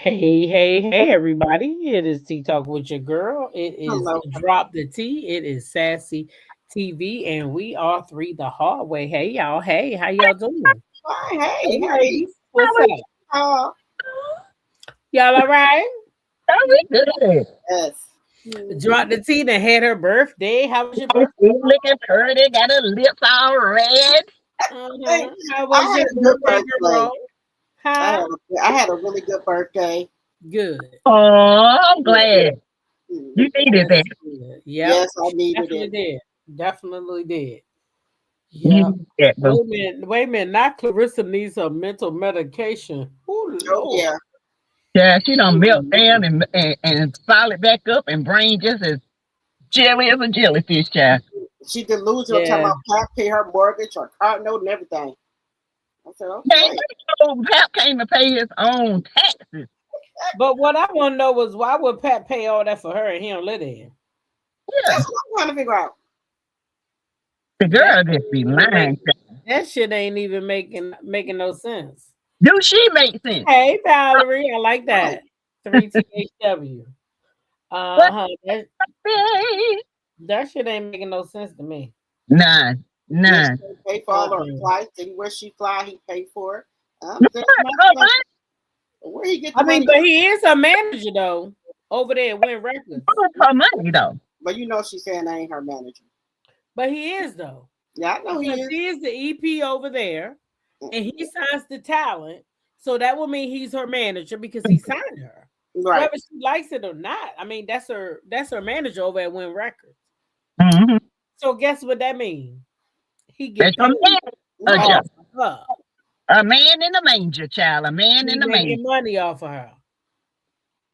Hey, everybody. It is Tea Talk with your girl. It is Hello. Drop the Tea. It is Sassy TV, and we are three the hard way. Hey, y'all. Hey, how y'all doing? Hi, Hey, hey, hey. ladies. What's up? Oh, Y'all all right? Very good. yes. Drop the Tea that had her birthday. How was your She birthday? looking pretty, got her lips all red. Hey, How I was had your a good birthday, birthday. girl? Huh? I had a really good birthday. Good. Oh, I'm Yeah. glad. You needed that. That's good. Yep. Yes, I needed Definitely it. did. Definitely did. You Yep. needed that, boo. Wait a minute. Not Clarissa needs some mental medication. Oh Oh Lord. yeah. Yeah, she done melt Ooh, down and solid back up and brain just as jelly as a jellyfish, child. She delusional talking yeah. about can't pay her mortgage or car note and everything. I said, Hey, okay. Pap came to pay his own taxes. But what I want to know was why would Pat pay all that for her and he don't live there? Yeah, That's what I'm trying to figure out. the That girl just be lying. that shit ain't even making no sense. Do she make sense? Hey Valerie, I like Right. that. 3THW. What? Uh-huh. Hey. That shit ain't making no sense to me. None. Then she None. pay for all her Uh-uh. flights and where she fly, he paid for it. That's What? my Her question. money? Where he get I the mean, money but from? he is a manager though, over there at Win Records. Her money, though. But you know she's saying I ain't her manager. But he is though. Yeah, I know he Because is. he is the EP over there and he signs the talent. So that would mean he's her manager because he signed her. Right. whether she likes it or not. I mean, that's her manager over at Win Records. Mm-hmm. So guess what that means? He That's get a paid man, a, Right. off of her. a man in the manger, child. A man He in the manger. making money off of her.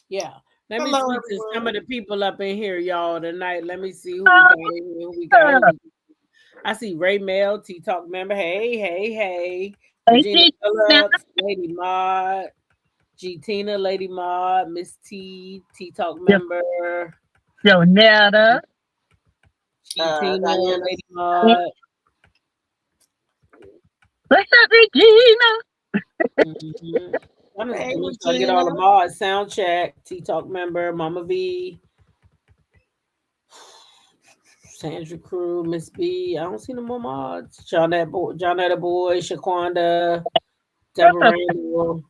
Yeah. Let me Hello, speak to some everyone. of the people up in here, y'all, tonight. Let me see who we got in here. Who we got? Who we I see Ray Mel, T Talk member. Hey, hey, hey. Hey, Regina see, now, Phillips, Lady Maud, G Tina, Lady Maud, Miss T, T Talk member, Jonetta. G Tina, Diana. Lady Maud. What's up, Regina? Mm-hmm. I'm just Hey, make sure I get all Regina. the mods. Sound check, T Talk member, Mama V, Sandra Crew, Miss B. I don't see no more mods. Johnetta Boy, Shaquanda, What's Deborah up, Randall.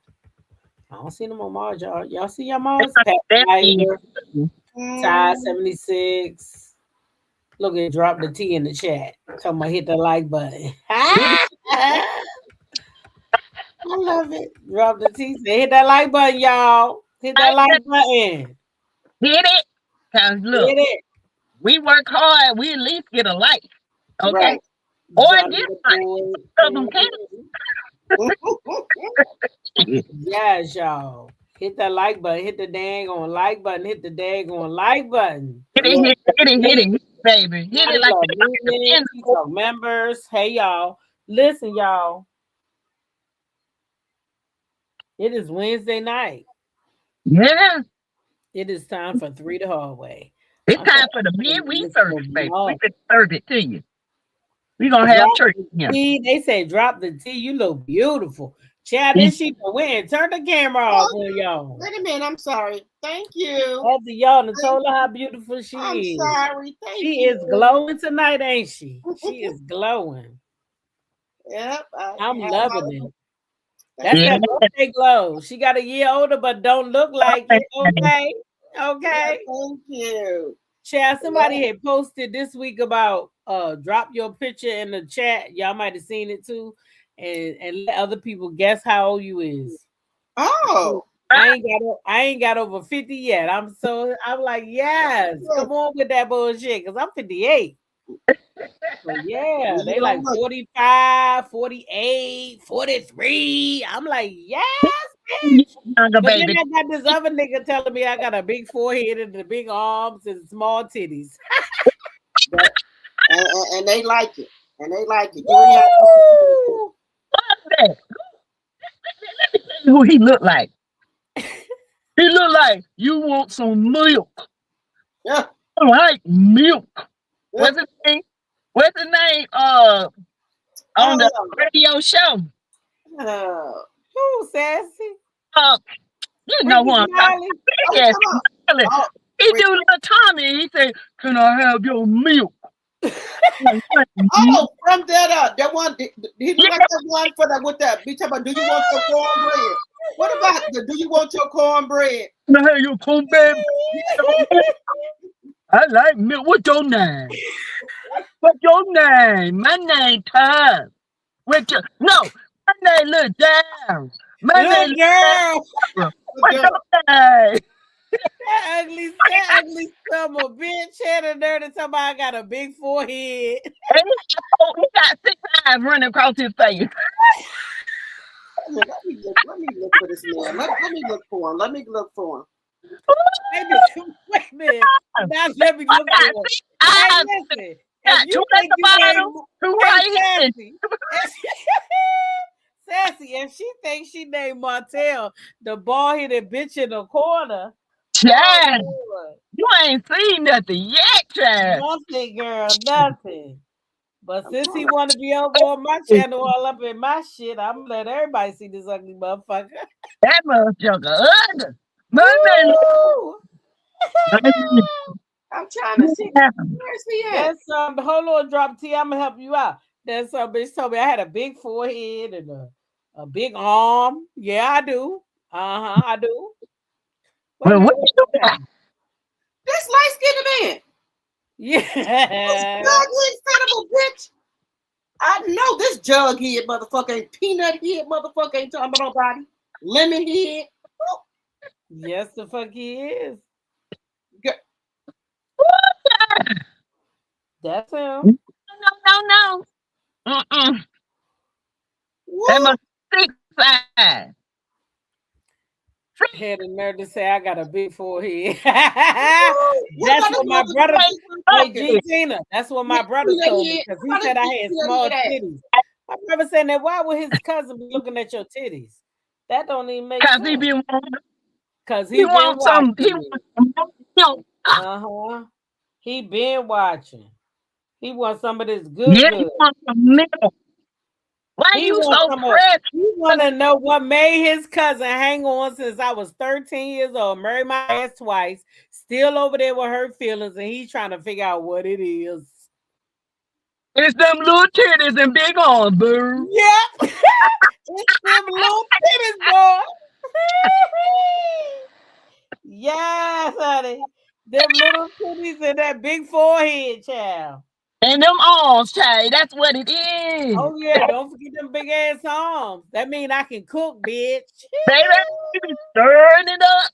I don't see no more mods, y'all. Y'all see your mods? Pat Stephanie? Tiger, Ty Mm, 76. Look at drop the T in the chat. Talking about hit the like button. Hit it, I love it. Drop the T. Say hit that like button, y'all. Hit that like like that. button. Hit it. Cause look, Hit it. we work hard. We at least get a like, okay, right. or a Johnny the dislike. boy. Some of them Mhm. can't. Yes, y'all. Hit that like button. Hit the dang on like button. Hit the dang on like button. Hit it, Yeah. hit it, hit it, hit Hit it, baby. Hit it Johnny like Love you like the Movement. pin. TikTok members. Hey, y'all. Listen, y'all. It is Wednesday night. Yeah, It is time for Three the Hallway. it's I'm trying time for the to midweek this service, for baby. We mom. can serve it to you. We gonna have Drop church the here. T. They say drop the T. You look beautiful. Chad, then It's she went and turned the camera off Oh, on y'all. wait a minute. I'm sorry. Thank you. After y'all done Thank- told her how beautiful I'm she is. sorry. Thank She is you. glowing tonight, ain't she? She is glowing. Yep. I'm I loving apologize. it. That's Thank yeah. that you. birthday glow. She got a year older, but don't look like it. Okay. Yeah, Okay. thank you. Chad, Yeah. somebody had posted this week about drop your picture in the chat. Y'all might have seen it too. And let other people guess how old you is. Oh. I ain't got over 50 yet. I'm like, yes, Yeah. come on with that bullshit. Cause I'm 58. So yeah, You they don't like look. 45, 48, 43. I'm like, yes, bitch. Younger But then baby. I got this other nigga telling me I got a big forehead and the big arms and small titties. But, and they like it. And they like it. You ain't have to. Woo! That. Who he look like? He look like you want some milk. Yeah. I like milk. Yeah. What's his name? What's his name? On the Oh. radio show. Oh. Who, sassy? Uh, you know who Ricky I'm talking Smiley? Oh, about. Yes, come on. Smiley. Oh, He Rick. do little Tommy. He say, "Can I have your milk?" Oh, from that one. He look Yeah, like that one for the with that. Be talking about. Do you want your cornbread? What about the? Do you want your cornbread? can I have your cornbread? I like milk. What's your name? What's your name? My name Tom. What's your no? My name Little Down. My name Look, girl. Little Good What's girl. your name? That ugly son of a bitch had a nerve to talk about I got a big forehead. And he got 6 eyes running across his face. Let me look for this man. Let me look for him. Let me look for him. Wait a minute. Now let me I look got for it. 6 eyes. Hey, listen. If Got you 2 at think the you bottom, named 2 Hey right here. Sassy. Sassy, if she thinks she named Martell the bald headed bitch in the corner. Oh Child, Lord. you ain't seen nothing yet, child. Nothing, girl, nothing. But I'm since he trying want to be over on my channel all up in my shit, I'm gonna let everybody see this ugly motherfucker. That motherfucker ugly. My name, Woo! my name, I'm trying to see. Where's he at? That's hold on, drop T. I'm gonna help you out. That's some bitch told me I had a big forehead and a big arm. Yeah, I do. Uh-huh, I do. Wait a well, minute, what what's you that? got? This light skinned man. This Yeah. ugly son of a bitch. I know this jug head motherfucker ain't peanut head motherfucker ain't talking about nobody. Lemon head. Yes, the fuck he is. G- That's him. No, no, no. Mm-mm. That What? must be 6'5". Had the nerve to say I got a big forehead. What That's about this what my motherfucker brother. Hey, talking? G Tina. That's what Yeah, my brother see that told me head? because he What said about I this had see small that head ass? titties. My brother said that why would his cousin be looking at your titties? That don't even make Cause he sense. be Cause he he been wants some he watching me. wants some milk. Uh-huh. He been watching. He wants some of this good Yeah, he good. wants some milk. Why He you wants so some of pressed? he wanna know what made his cousin hang on since I was 13 years old, married my ass twice, still over there with her feelings, and he's trying to figure out what it is. It's them little titties and big arms, boo. Yep. It's them little titties, boy. Yes, honey. Them little titties and that big forehead, child. And them arms, child. That's what it is. Oh yeah, don't forget them big ass arms. That mean I can cook, bitch. Baby, you be stirring it up.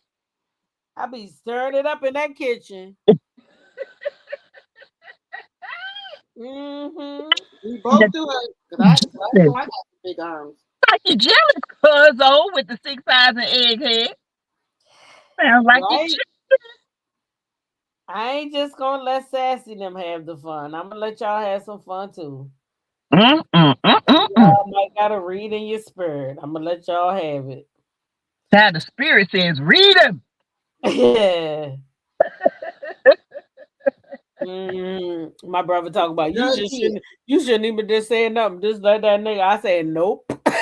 I be stirring it up in that kitchen. Mm-hmm. We both do it. Cause I know I got some big arms. Like you jealous, cuzzo, with the 6 eyes and egghead. Sounds like you Right? I ain't just gonna let Sassy them have the fun. I'm gonna let y'all have some fun too. Mm-mm. Y'all might gotta read in your spirit. I'm gonna let y'all have it. Child, the spirit says, read them. Yeah. My brother talk about you shouldn't even just say nothing. Just let that nigga. I said nope. I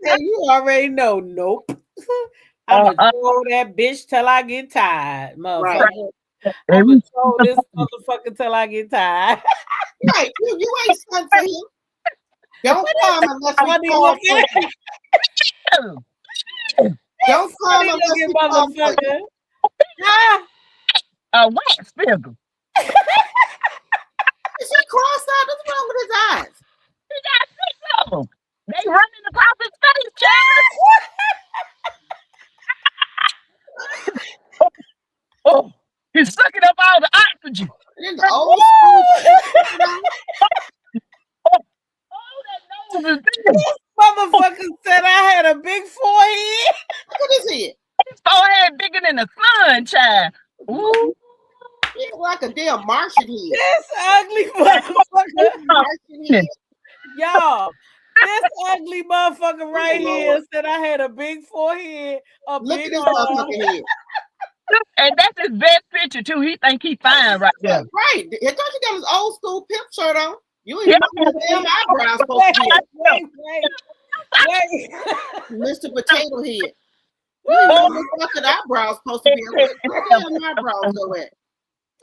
said you already know nope. I'ma troll that bitch till I get tired, Right. motherfucker. I'ma troll this motherfucker till I get tired. Right. You ain't son to him. Don't come unless we Funny call for looking, you. Don't come funny unless looking we call for you. motherfucker. Ah, A wax figure. Is he crossed out? What's wrong with his eyes? He got 6 of them. They running across his face, child. Oh, he's sucking up all the oxygen. In the old school. Oh, that nose is big. motherfucker said I had a big forehead. Look at his head. His forehead bigger than the sun, child. Ooh. He look like a damn Martian head. This ugly motherfucker. Martian head. Y'all, this ugly motherfucker right here said I had a big forehead, a Look at big this arm. motherfucking head. And that's his best picture, too. He think he fine right there. Right. I thought you got his old school pimp shirt on. You ain't know the damn eyebrows supposed Wait, to wait. be. Mr. Potato Head. You ain't know the fucking eyebrows supposed to be. Where the damn eyebrows go at?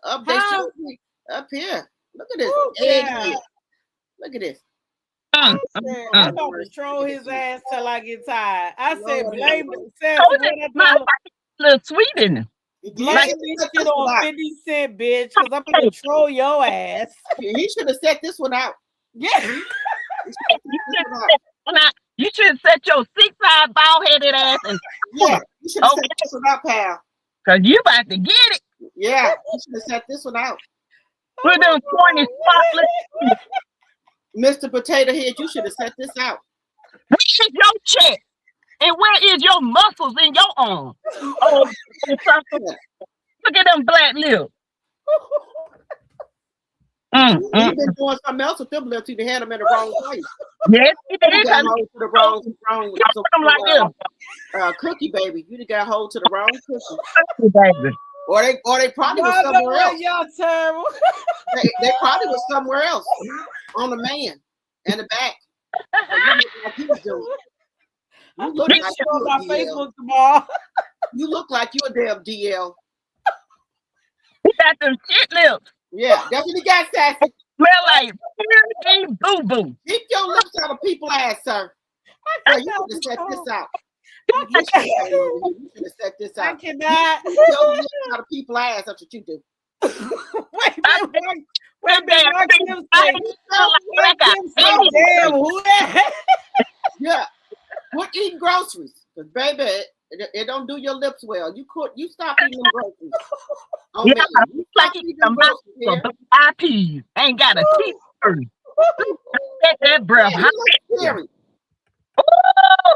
Up they should be up here. Look at this. Egg head. Look at this. I'm gonna troll his ass till I get tired. I said, blame it. Said what I told him. Little sweet in him. Blame this shit on 50 Cent, bitch, because I'm gonna troll your ass. He should have set this one out. Yeah. You should set your 6'5" bald-headed ass and yeah, you should have set this one out, pal. Cause you about to get it. Yeah, you should have set this one out. With them 20 spotless. Mr. Potato Head, you should have set this out. Where is your chest? And where is your muscles in your arm? Oh, look at them black lips. You've been doing something else with them lips. You had them in the wrong place. Yes, he did. You got hold to the wrong cookie, baby. You got hold to the wrong cookie. Baby. Or they probably was somewhere else. Y'all terrible. They probably was somewhere else on the man and the back. Like you was doing. You look like you on my Facebook tomorrow. You look like you a damn DL. He got them shit lips. Yeah, that's what he got, Sassy. Smell like boo boo. Keep your lips out of people's ass, sir. You should have set this out. You should have set this out. I cannot. Keep your lips out of people's ass. That's what you do. Wait, Kim say, damn, who that? Yeah. We're eating groceries. Because baby, it don't do your lips well. You stop eating them groceries. Oh Yeah, man, you like stop he eating a them groceries mouthful here. of black eyed peas. Ain't got a teeth. Let that breath Yeah, hot. he looks scary. Oh,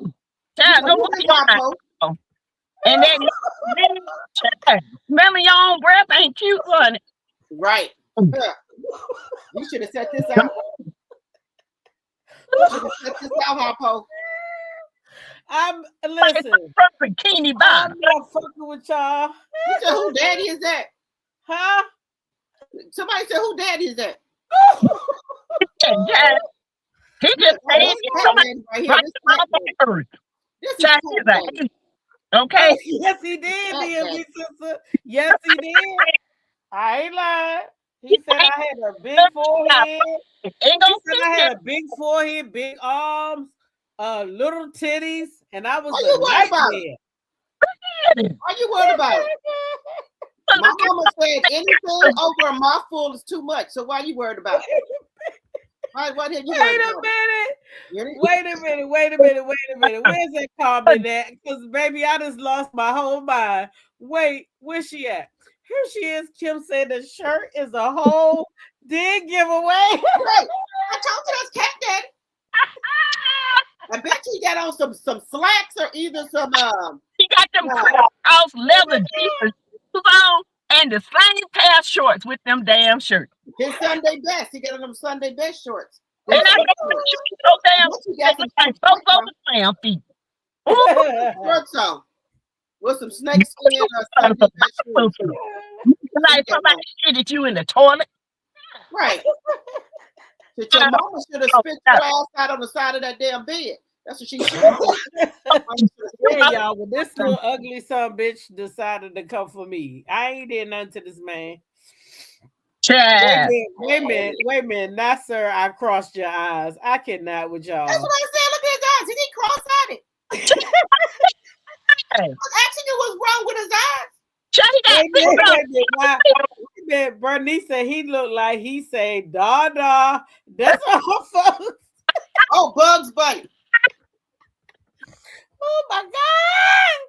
You child, said, go who wash this your guy, Poe? mouth. And then, child, smelling your own breath ain't cute, honey. Right. Yeah. You should have set this out. You should have set this out, Harpo. Listen. Bikini I'm bottom. not fucking with y'all. You said, who daddy is that? Huh? Somebody said, who daddy is that? Yeah, he just Oh, said this cat man right here. This cat man. This is Child, cat he's man. okay. Oh, yes, he did, DMV sister. Yes, he did. I ain't lying. He said I had a big forehead. Ain't He gonna said I had a big forehead, big arms, little titties, and I was Are you a worried about it? nightmare. Are you worried about it? My mama said anything over a mouthful is too much. So why you worried about it? What have you worried about? Wait a minute. Where's that comment at? Because baby, I just lost my whole mind. Wait, where's she at? Here she is. Kim said the shirt is a whole dig giveaway. Right. I told you that's cat daddy. I bet you got on some slacks or either some he got them cross leather jeans on and the same pair of shorts with them damn shirts. his Sunday best. He got on them Sunday best shorts. And I got them shorts so damn damn feet. shorts on with some snake skin or Sunday best shorts. Like somebody shitted you in the toilet. Right. That your mama should have spit your ass out on the side of that damn bed. That's what she should have done. Yeah, y'all, when this little ugly son bitch decided to come for me, I ain't did nothing to this man. Wait a minute. Nah, sir, I crossed your eyes. I cannot with y'all. That's what I said. Look at his eyes. He didn't cross-eyed. I was asking you what's wrong with his eyes. Bernice said he looked like he said, da. That's all, folks. Oh, Bugs Bunny. Oh, my God.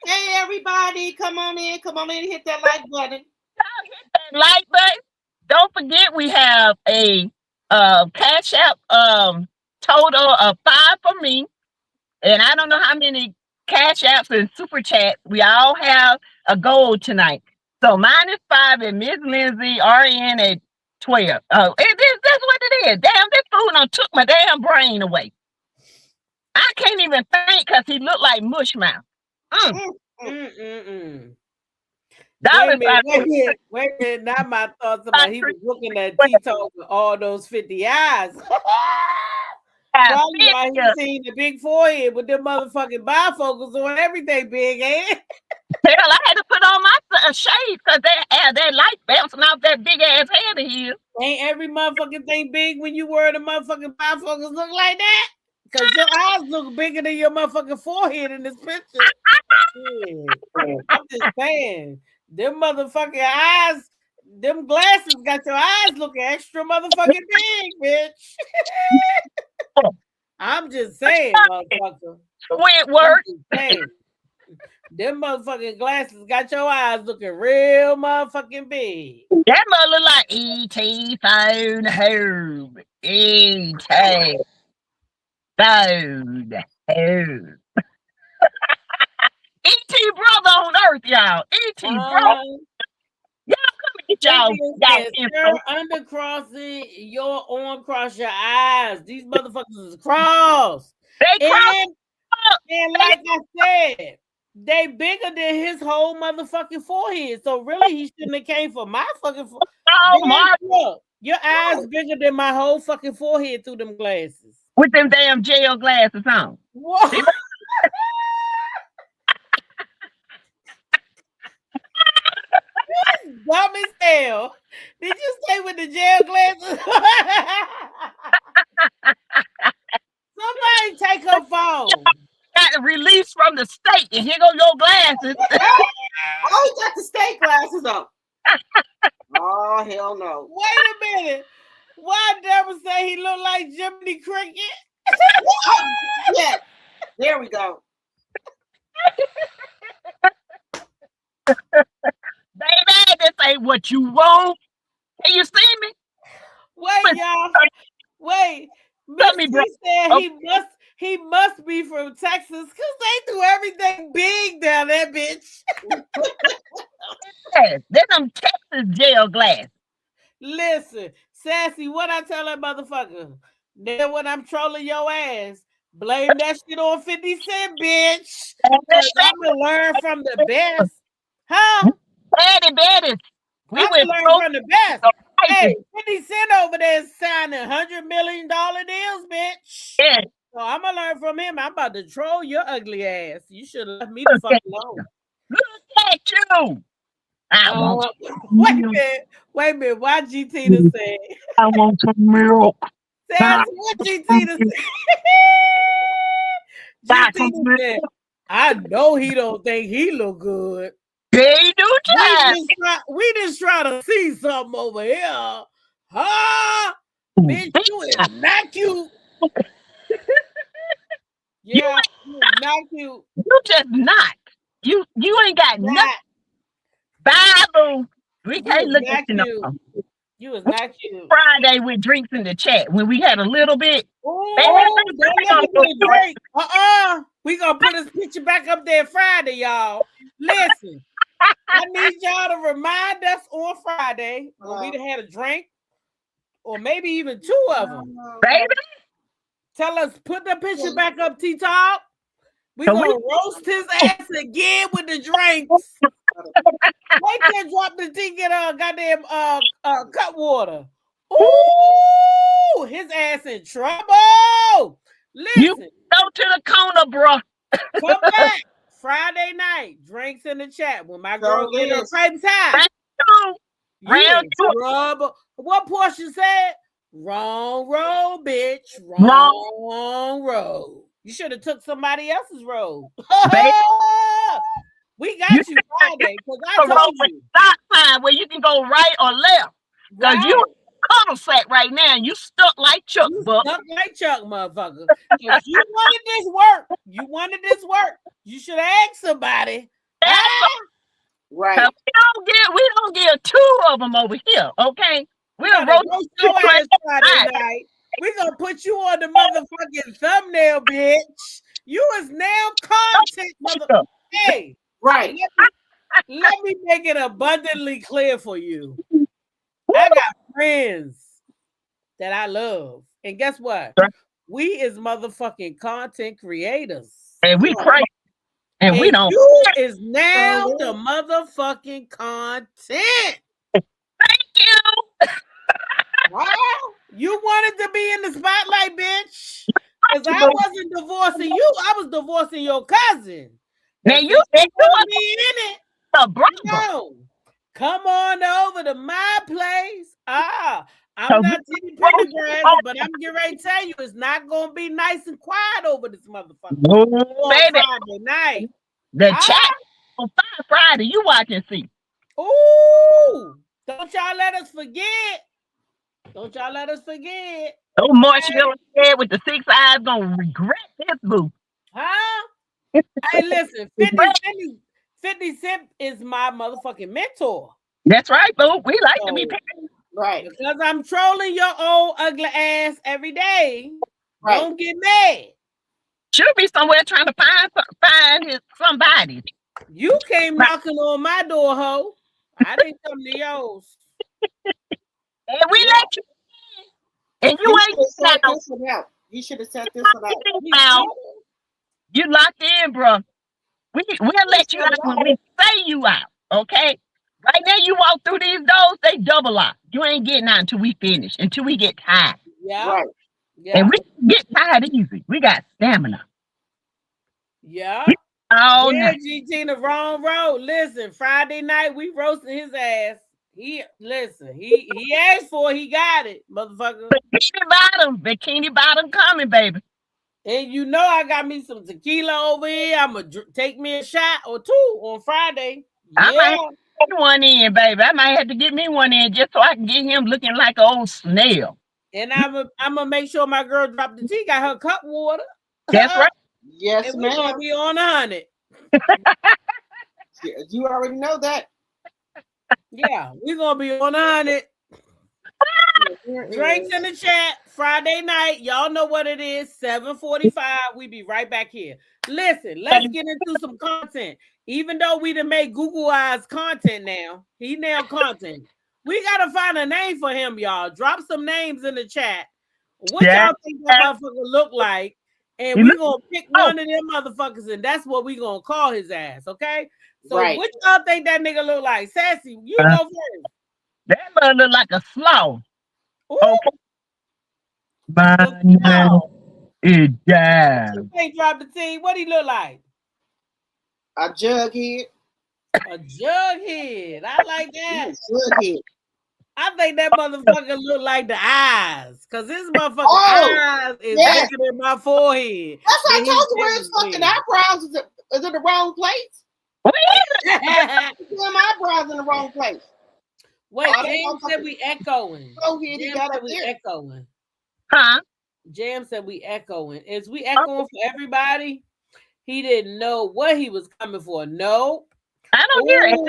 Hey, everybody. Come on in. Hit that like button. Hit that like button. Don't forget we have a cash app total of 5 for me. And I don't know how many cash apps and super chats. We all have a goal tonight. So mine is 5 and Miss Lindsay RN at 12. That's what it is. Damn, this fool done took my damn brain away. I can't even think because he looked like mush mouth. Wait a minute. Now my thoughts about he was looking at Tito with all those 50 eyes. Probably why he seen the big forehead with them motherfucking bifocals on everything big, eh? Hell, I had to put on my shades because that light bouncing off that big ass head of his. Ain't every motherfucking thing big when you wear the motherfucking bifocals look like that? Because your eyes look bigger than your motherfucking forehead in this picture. I'm just saying. Them motherfucking eyes, them glasses got your eyes looking extra motherfucking big, bitch. I'm just saying, motherfucker. It works. Them motherfucking glasses got your eyes looking real motherfucking big. That mother look like E.T. phone home. E.T. phone home. E.T. brother on earth, y'all. E.T. brother. Y'all come and get y'all. Undercrossing your arm cross your eyes. These motherfuckers is crossed. They cross. And like I said, they bigger than his whole motherfucking forehead. So really, he shouldn't have came for my fucking forehead. Oh my! Look, your eyes bigger than my whole fucking forehead through them glasses. With them damn jail glasses on. What? Dumb as hell. Did you say with the jail glasses? Somebody take her phone. Got a release from the state, and here go your glasses. Oh, he got the state glasses on. Oh, hell no. Wait a minute. Why Deborah say he looked like Jiminy Cricket? Yes. There we go. Baby, this ain't what you want. Can you see me? Wait, y'all. Wait. Tell me, Miss bro. T said he must be from Texas because they do everything big down there, bitch. Yes, they're them Texas jail glass. Listen, Sassy, what I tell that motherfucker? Then when I'm trolling your ass, blame that shit on 50 Cent, bitch. Because I'm going to learn from the best. Huh? Betty. We I'm went going to learn from the best. Hey, crazy. 50 Cent over there is signing $100 million deals, bitch. Yeah. So I'm going to learn from him. I'm about to troll your ugly ass. You should have left me the fuck alone. Look at you. I want wait a minute. Why G Tina say? I want some milk. That's what G Tina said. G Tina said, I know he don't think he look good. They do try. We just try to see something over here. Huh? Bitch, you is not cute. Yeah, you is not cute. You just not. You ain't got nothing. Bible. We can't look at you. You was not cute. Friday with drinks in the chat when we had a little bit. Oh, don't let me drink. We gonna put this picture back up there Friday, y'all. Listen, I need y'all to remind us on Friday when we had a drink, or maybe even two of them. Baby, tell us, put the picture back up, T-Top. We gonna roast his ass again with the drinks. Wait till drop the ticket goddamn cut water. Ooh, his ass in trouble. Listen, you go to the corner, bro. Come back Friday night. Drinks in the chat when my girl get her same time. You in trouble. What Portia said? Wrong road, bitch. Wrong road. You should have took somebody else's road. We got you Friday because I told you. Stop sign where you can go right or left. Because you cul-de-sac right now. You stuck like Chuck, Stuck like Chuck, motherfucker. Because you wanted this work. You should have asked somebody. Right. We don't get two of them over here, okay? We'll roast your ass Friday night. We're going to put you on the motherfucking thumbnail, bitch. You is now content, motherfucker. Hey. Right. Let me make it abundantly clear for you. I got friends that I love. And guess what? We is motherfucking content creators. And we crazy. And we don't. You is now the motherfucking content. Thank you. Wow. You wanted to be in the spotlight, bitch. Because I wasn't divorcing you. I was divorcing your cousin. Now you said you want to be in it. The brother. No. Come on over to my place. I'm not Timmy Pendergrass, but I'm getting ready to tell you it's not gonna be nice and quiet over this motherfucker. No, baby. Friday night. The chat on Friday. You watch and see. Ooh, don't y'all let us forget. Oh, Marshmallow head with the 6 eyes gonna regret this boo. Huh? Hey, listen, 50 Cent is my motherfucking mentor. That's right, boo. We like to be paid. Right. Because I'm trolling your old ugly ass every day. Right. Don't get mad. Should be somewhere trying to find somebody. You came knocking on my door, ho. I didn't come to yours. And we let you in. And you ain't set this one out. You should have set this one out. You locked in, bro. We'll let you out when we say you out, okay? Right now, you walk through these doors, they double lock. You ain't getting out until we finish, until we get tired. Yeah. Right. Yeah. And we get tired easy. We got stamina. Yeah. Oh, yeah, GT the wrong road. Listen, Friday night, we roasted his ass. He asked for it, he got it, motherfucker. Bikini bottom coming, baby. And you know I got me some tequila over here. I'm going to take me a shot or two on Friday. Yeah. I might get one in, baby. I might have to get me one in just so I can get him looking like an old snail. And I'm going to make sure my girl dropped the tea, got her cup water. That's right. Yes, And we're gonna ma'am. be on 100. You already know that. Yeah, we're gonna be on 100. Drinks in the chat Friday night. Y'all know what it is. 7:45. We be right back here. Listen, let's get into some content. Even though we done made Google Eyes content now, he now content. We gotta find a name for him, y'all. Drop some names in the chat. What y'all think that motherfucker look like? And we gonna pick one of them motherfuckers, and that's what we gonna call his ass. Okay. So Right. what y'all think that nigga look like? Sassy, you go first. That man look like a slow. Ooh, Okay. My name is Jam. Hey, drop the T. What he look like? A jughead. A jughead. I like that. Jughead. I think that motherfucker look like the eyes. Cause his motherfucking eyes is bigger than my forehead. That's why I told you where his fucking eyebrows is in the wrong place. My eyebrows in the wrong place. Wait, James said we echoing. James said we echoing. Huh? Jam said we echoing. Is we echoing for everybody? He didn't know what he was coming for. No. I don't hear it.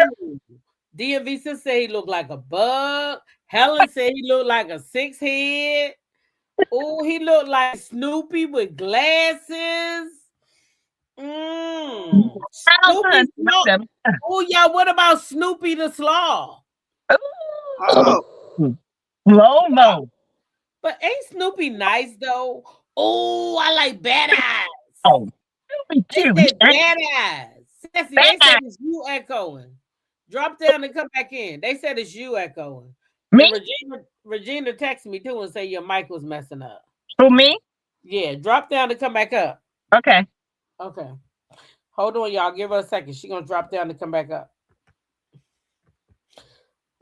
DMV said he looked like a bug. Helen said he looked like a 6-head. Oh, he looked like Snoopy with glasses. Snoopy. Oh, yeah. What about Snoopy the Sloth? Slow-mo. But ain't Snoopy nice though? Oh, I like Bad Eyes. Oh, Snoopy cute. They said Bad Eyes. Sassy, they said it's you echoing. Drop down and come back in. They said it's you echoing. Me? Regina texted me too and said your mic was messing up. Who, me? Yeah, drop down and come back up. Okay. Okay. Hold on, y'all. Give her a second. She's gonna drop down and come back up.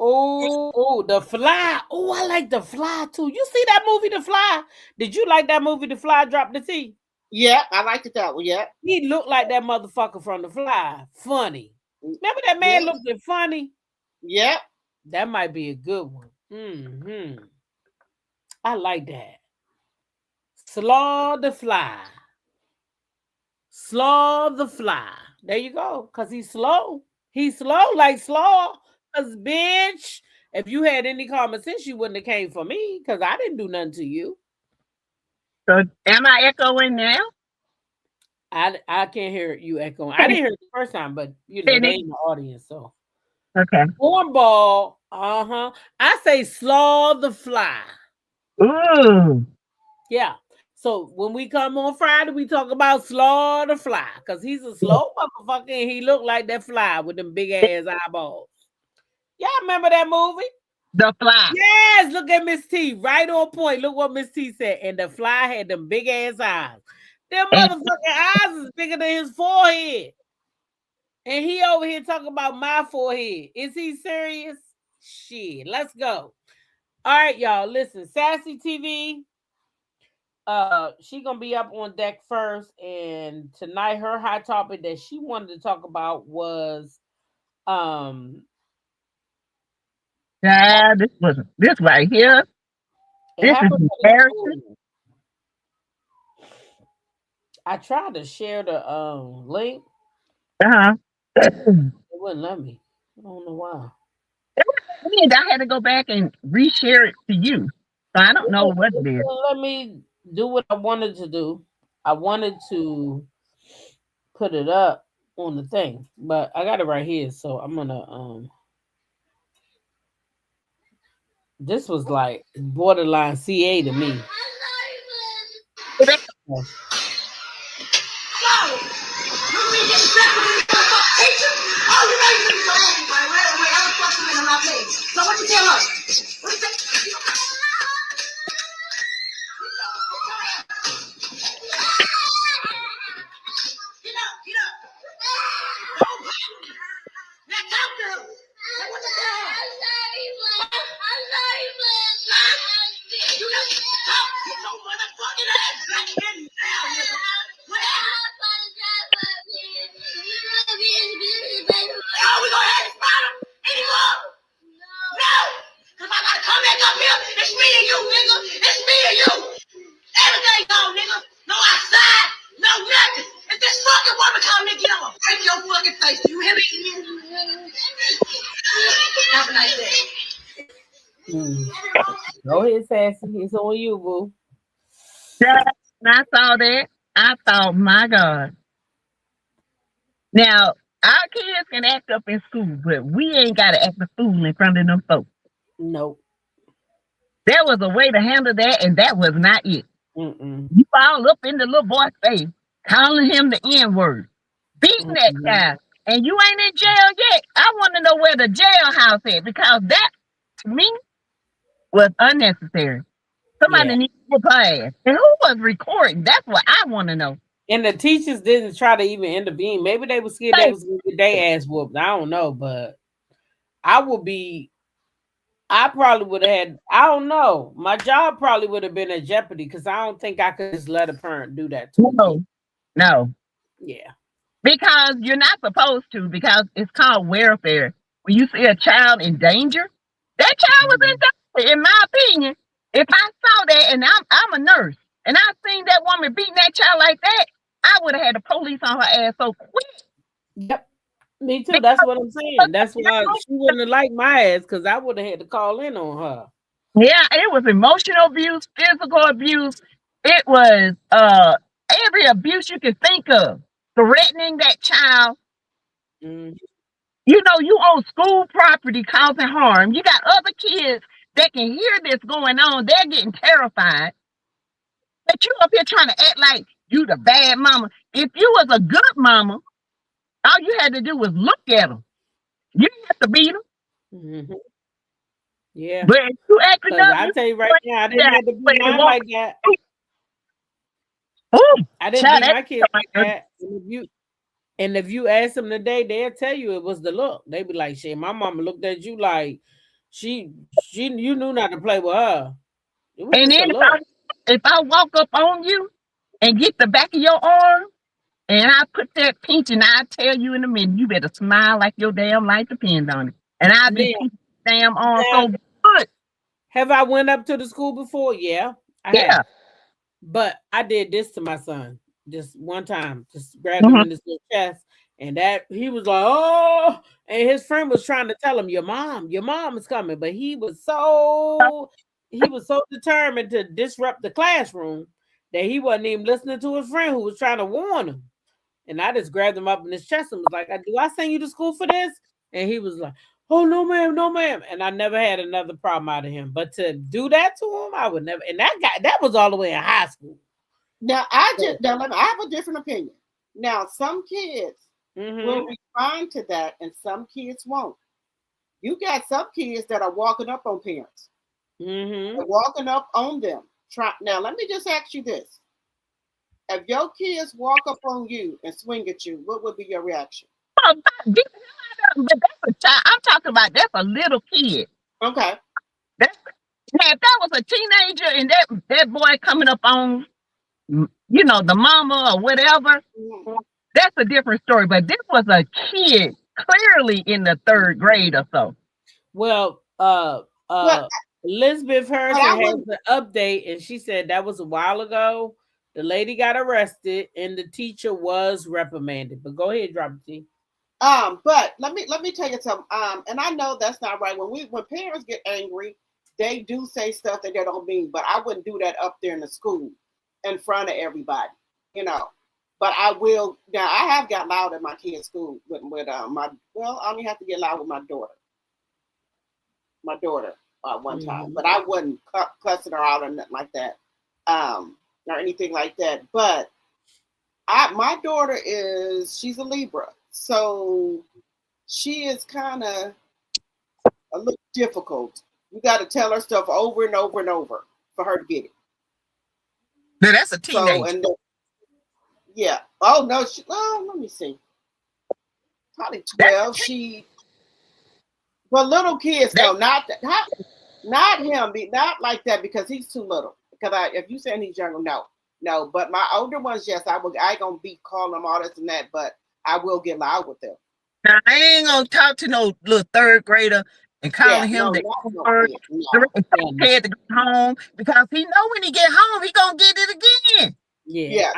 Oh, The Fly. Oh, I like The Fly too. You see that movie, The Fly? Did you like that movie, The Fly? Drop the T. Yeah, I liked it that one. Yeah. He looked like that motherfucker from The Fly. Funny. Remember that man looking funny? Yep. That might be a good one. Mm-hmm. I like that. Slaw the Fly. Slaw the Fly. There you go. Because he's slow. He's slow like Slaw. Because, bitch, if you had any common sense, you wouldn't have came for me. Because I didn't do nothing to you. So, am I echoing now? I can't hear you echoing. I didn't hear it the first time, but, you know, they in the audience, so. Okay. Cornball. I say Slaw the Fly. Ooh. Yeah. So when we come on Friday, we talk about Slaw the Fly because he's a slow motherfucker and he looked like that fly with them big ass eyeballs. Y'all remember that movie? The Fly. Yes. Look at Miss T. Right on point. Look what Miss T said. And the fly had them big ass eyes. Them motherfucking eyes is bigger than his forehead. And he over here talking about my forehead. Is he serious? Shit. Let's go. All right, y'all. Listen, Sassy TV. She gonna be up on deck first, and tonight her hot topic that she wanted to talk about was this right here. This is embarrassing. I tried to share the link. It wouldn't let me. I don't know why. I had to go back and reshare it to you. So I don't know what it is. Let me do what I wanted to do. I wanted to put it up on the thing, but I got it right here, so I'm gonna this was like borderline CA to me. So what you tell us? Get up. Now talk to him. What you tell him? I'm sorry, Mom. You know, talk. Get your motherfucking ass back in now, nigga. Oh, we gonna have to spot him anymore? No! Cause I gotta come back up here. It's me and you, nigga. It's me and you. Everything gone, nigga. No outside. No nothing. like you hear me? Have a nice day. Go ahead, Sassy. It's on you, boo. Yeah, when I saw that, I thought, my God. Now, our kids can act up in school, but we ain't got to act a fool in front of them folks. Nope. There was a way to handle that, and that was not it. Mm-mm. You all up in the little boy's face, calling him the N-word, beating that Mm-mm. guy, and you ain't in jail yet. I want to know where the jailhouse is, because that, to me, was unnecessary. Somebody Yeah. needs to whoop her ass. And who was recording? That's what I want to know. And the teachers didn't try to even intervene. Maybe they were scared they was going to get their ass whooped. I don't know, but I probably would have had, I don't know. My job probably would have been in jeopardy because I don't think I could just let a parent do that to a kid. No. Yeah. Because you're not supposed to, because it's called welfare. When you see a child in danger, that child was in danger, in my opinion. If I saw that, and I'm a nurse, and I seen that woman beating that child like that, I would have had the police on her ass so quick. Yep. Me too. That's what I'm saying. That's why she wouldn't have liked my ass because I would have had to call in on her. Yeah, it was emotional abuse, physical abuse. It was every abuse you could think of. Threatening that child. Mm. You know, you own school property causing harm. You got other kids that can hear this going on. They're getting terrified. But you up here trying to act like you the bad mama. If you was a good mama, all you had to do was look at them. You didn't have to beat them. Mm-hmm. Yeah. But if you acting Because up, I you tell you right now, I didn't have to beat mine like that. Oh, I didn't beat my kids like that. And if you ask them today, they'll tell you it was the look. They be like, shit, my mama looked at you like you knew not to play with her. It was and just a then look. if I walk up on you and get the back of your arm and I put that pinch and I tell you in a minute, you better smile like your damn life depends on it. And I'll be pinching damn arm so good. Have I went up to the school before? Yeah, I have. But I did this to my son just one time. Just grabbed him in his little chest. And that he was like, oh, and his friend was trying to tell him, your mom is coming. But he was so determined to disrupt the classroom that he wasn't even listening to his friend who was trying to warn him. And I just grabbed him up in his chest and was like, do I send you to school for this? And he was like, oh, no, ma'am, no, ma'am. And I never had another problem out of him. But to do that to him, I would never. And that was all the way in high school. Now, I have a different opinion. Now, some kids will respond to that and some kids won't. You got some kids that are walking up on parents. They're walking up on them. Now, let me just ask you this. If your kids walk up on you and swing at you, what would be your reaction? But that's a child. I'm talking about that's a little kid. Okay. Now, if that was a teenager and that boy coming up on, you know, the mama or whatever, that's a different story. But this was a kid clearly in the third grade or so. Well, Elizabeth Herson has an update, and she said that was a while ago. The lady got arrested, and the teacher was reprimanded. But go ahead, drop the T. But let me tell you something. And I know that's not right. When parents get angry, they do say stuff that they don't mean. But I wouldn't do that up there in the school in front of everybody, you know. But I will. Now I have got loud at my kids' school with my. Well, I only have to get loud with my daughter. One time, but I wasn't cussing her out or nothing like that, or anything like that. But my daughter she's a Libra, so she is kind of a little difficult. You got to tell her stuff over and over and over for her to get it. Now that's a teenager. So, and yeah. Oh no. Let me see. Probably 12. But little kids though, not him, not like that because he's too little. Because if you saying he's younger, no. But my older ones, yes, I ain't gonna be calling them all this and that, but I will get loud with them. Now I ain't gonna talk to no little third grader and calling him the prepared to go home because he know when he get home he gonna get it again. Yeah,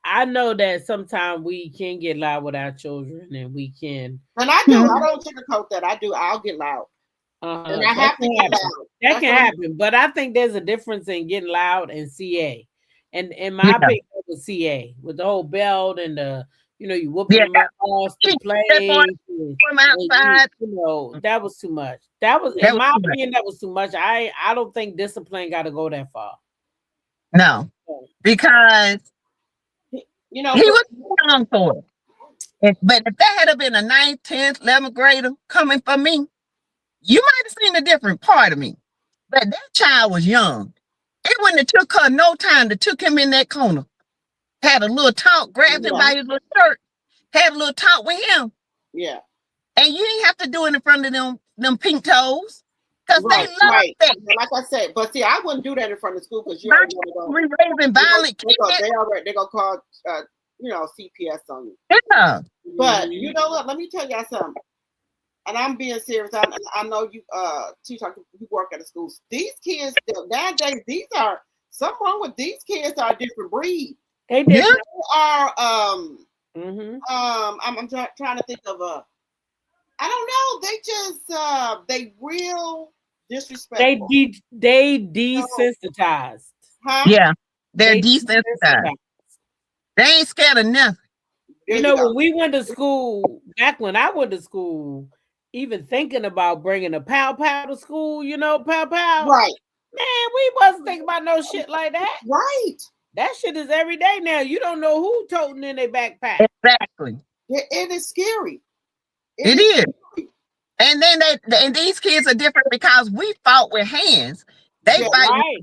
I know that sometimes we can get loud with our children, and we can. And I do. I don't sugarcoat that. I do. I'll get loud, and I have to get loud. That can happen, but I think there's a difference in getting loud and CA. And in my opinion, it was CA with the whole belt and the, you whooping them off to play. From outside. That was too much. That was, in my opinion, that was too much. I don't think discipline got to go that far. No, because he was young for it. But if that had been a 9th, 10th, 11th grader coming for me, you might have seen a different part of me. But that child was young. It wouldn't have took her no time to took him in that corner. Had a little talk, grabbed him by his little shirt, had a little talk with him. Yeah. And you didn't have to do it in front of them pink toes. Because they love that. Like I said, but see, I wouldn't do that in front of school because you already raising violent kids. They're gonna call CPS on you. Yeah. But you know what? Let me tell y'all something. And I'm being serious. I know you you work at a school. These kids nowadays, something wrong with these kids are a different breed. They are I'm trying to think of I don't know. They just they real disrespectful. They desensitized. Huh? Yeah, they're desensitized. They ain't scared of nothing. When we went to school, back when I went to school, even thinking about bringing a pow to school, pow. Right. Man, we wasn't thinking about no shit like that. Right. That shit is every day now. You don't know who toting in their backpack. Exactly. It is scary. It is. And then and these kids are different because we fought with hands. They fight with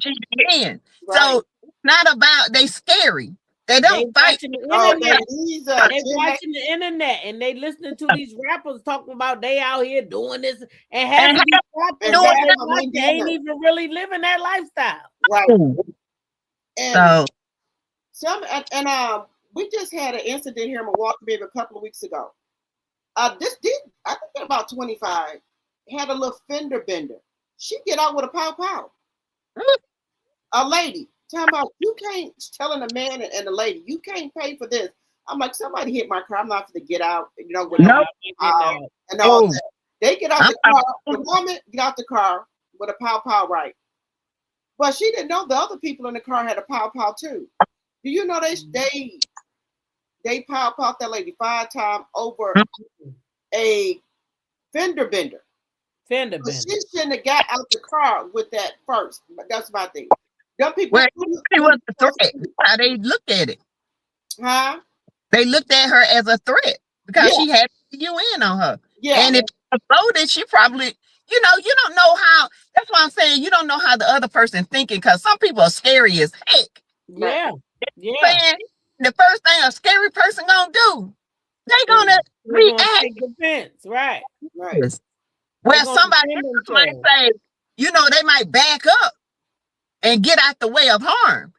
hands. Right. So it's not about they scary. They don't fight. They watching the internet and they listening to these rappers talking about they out here doing this and having these rappers they ain't even really living that lifestyle. Right. And we just had an incident here in Milwaukee maybe a couple of weeks ago. This I think about 25 had a little fender bender. She get out with a pow. A lady talking about you can't telling a man and a lady you can't pay for this. I'm like, somebody hit my car. I'm not going to get out. And all that. They get out the car. The woman get out the car with a pow right. But she didn't know the other people in the car had a pow too. Do you know they pow that lady 5 times over a fender bender. She shouldn't have got out the car with that first. That's my thing. Them people. Was the threat. How they looked at it. Huh? They looked at her as a threat because she had you in on her. Yeah. And if she exploded, she probably, you don't know how. That's why I'm saying you don't know how the other person thinking because some people are scary as heck. Yeah. Man, the first thing a scary person gonna do, they gonna react. Take defense, right? Well, somebody might say, they might back up and get out the way of harm.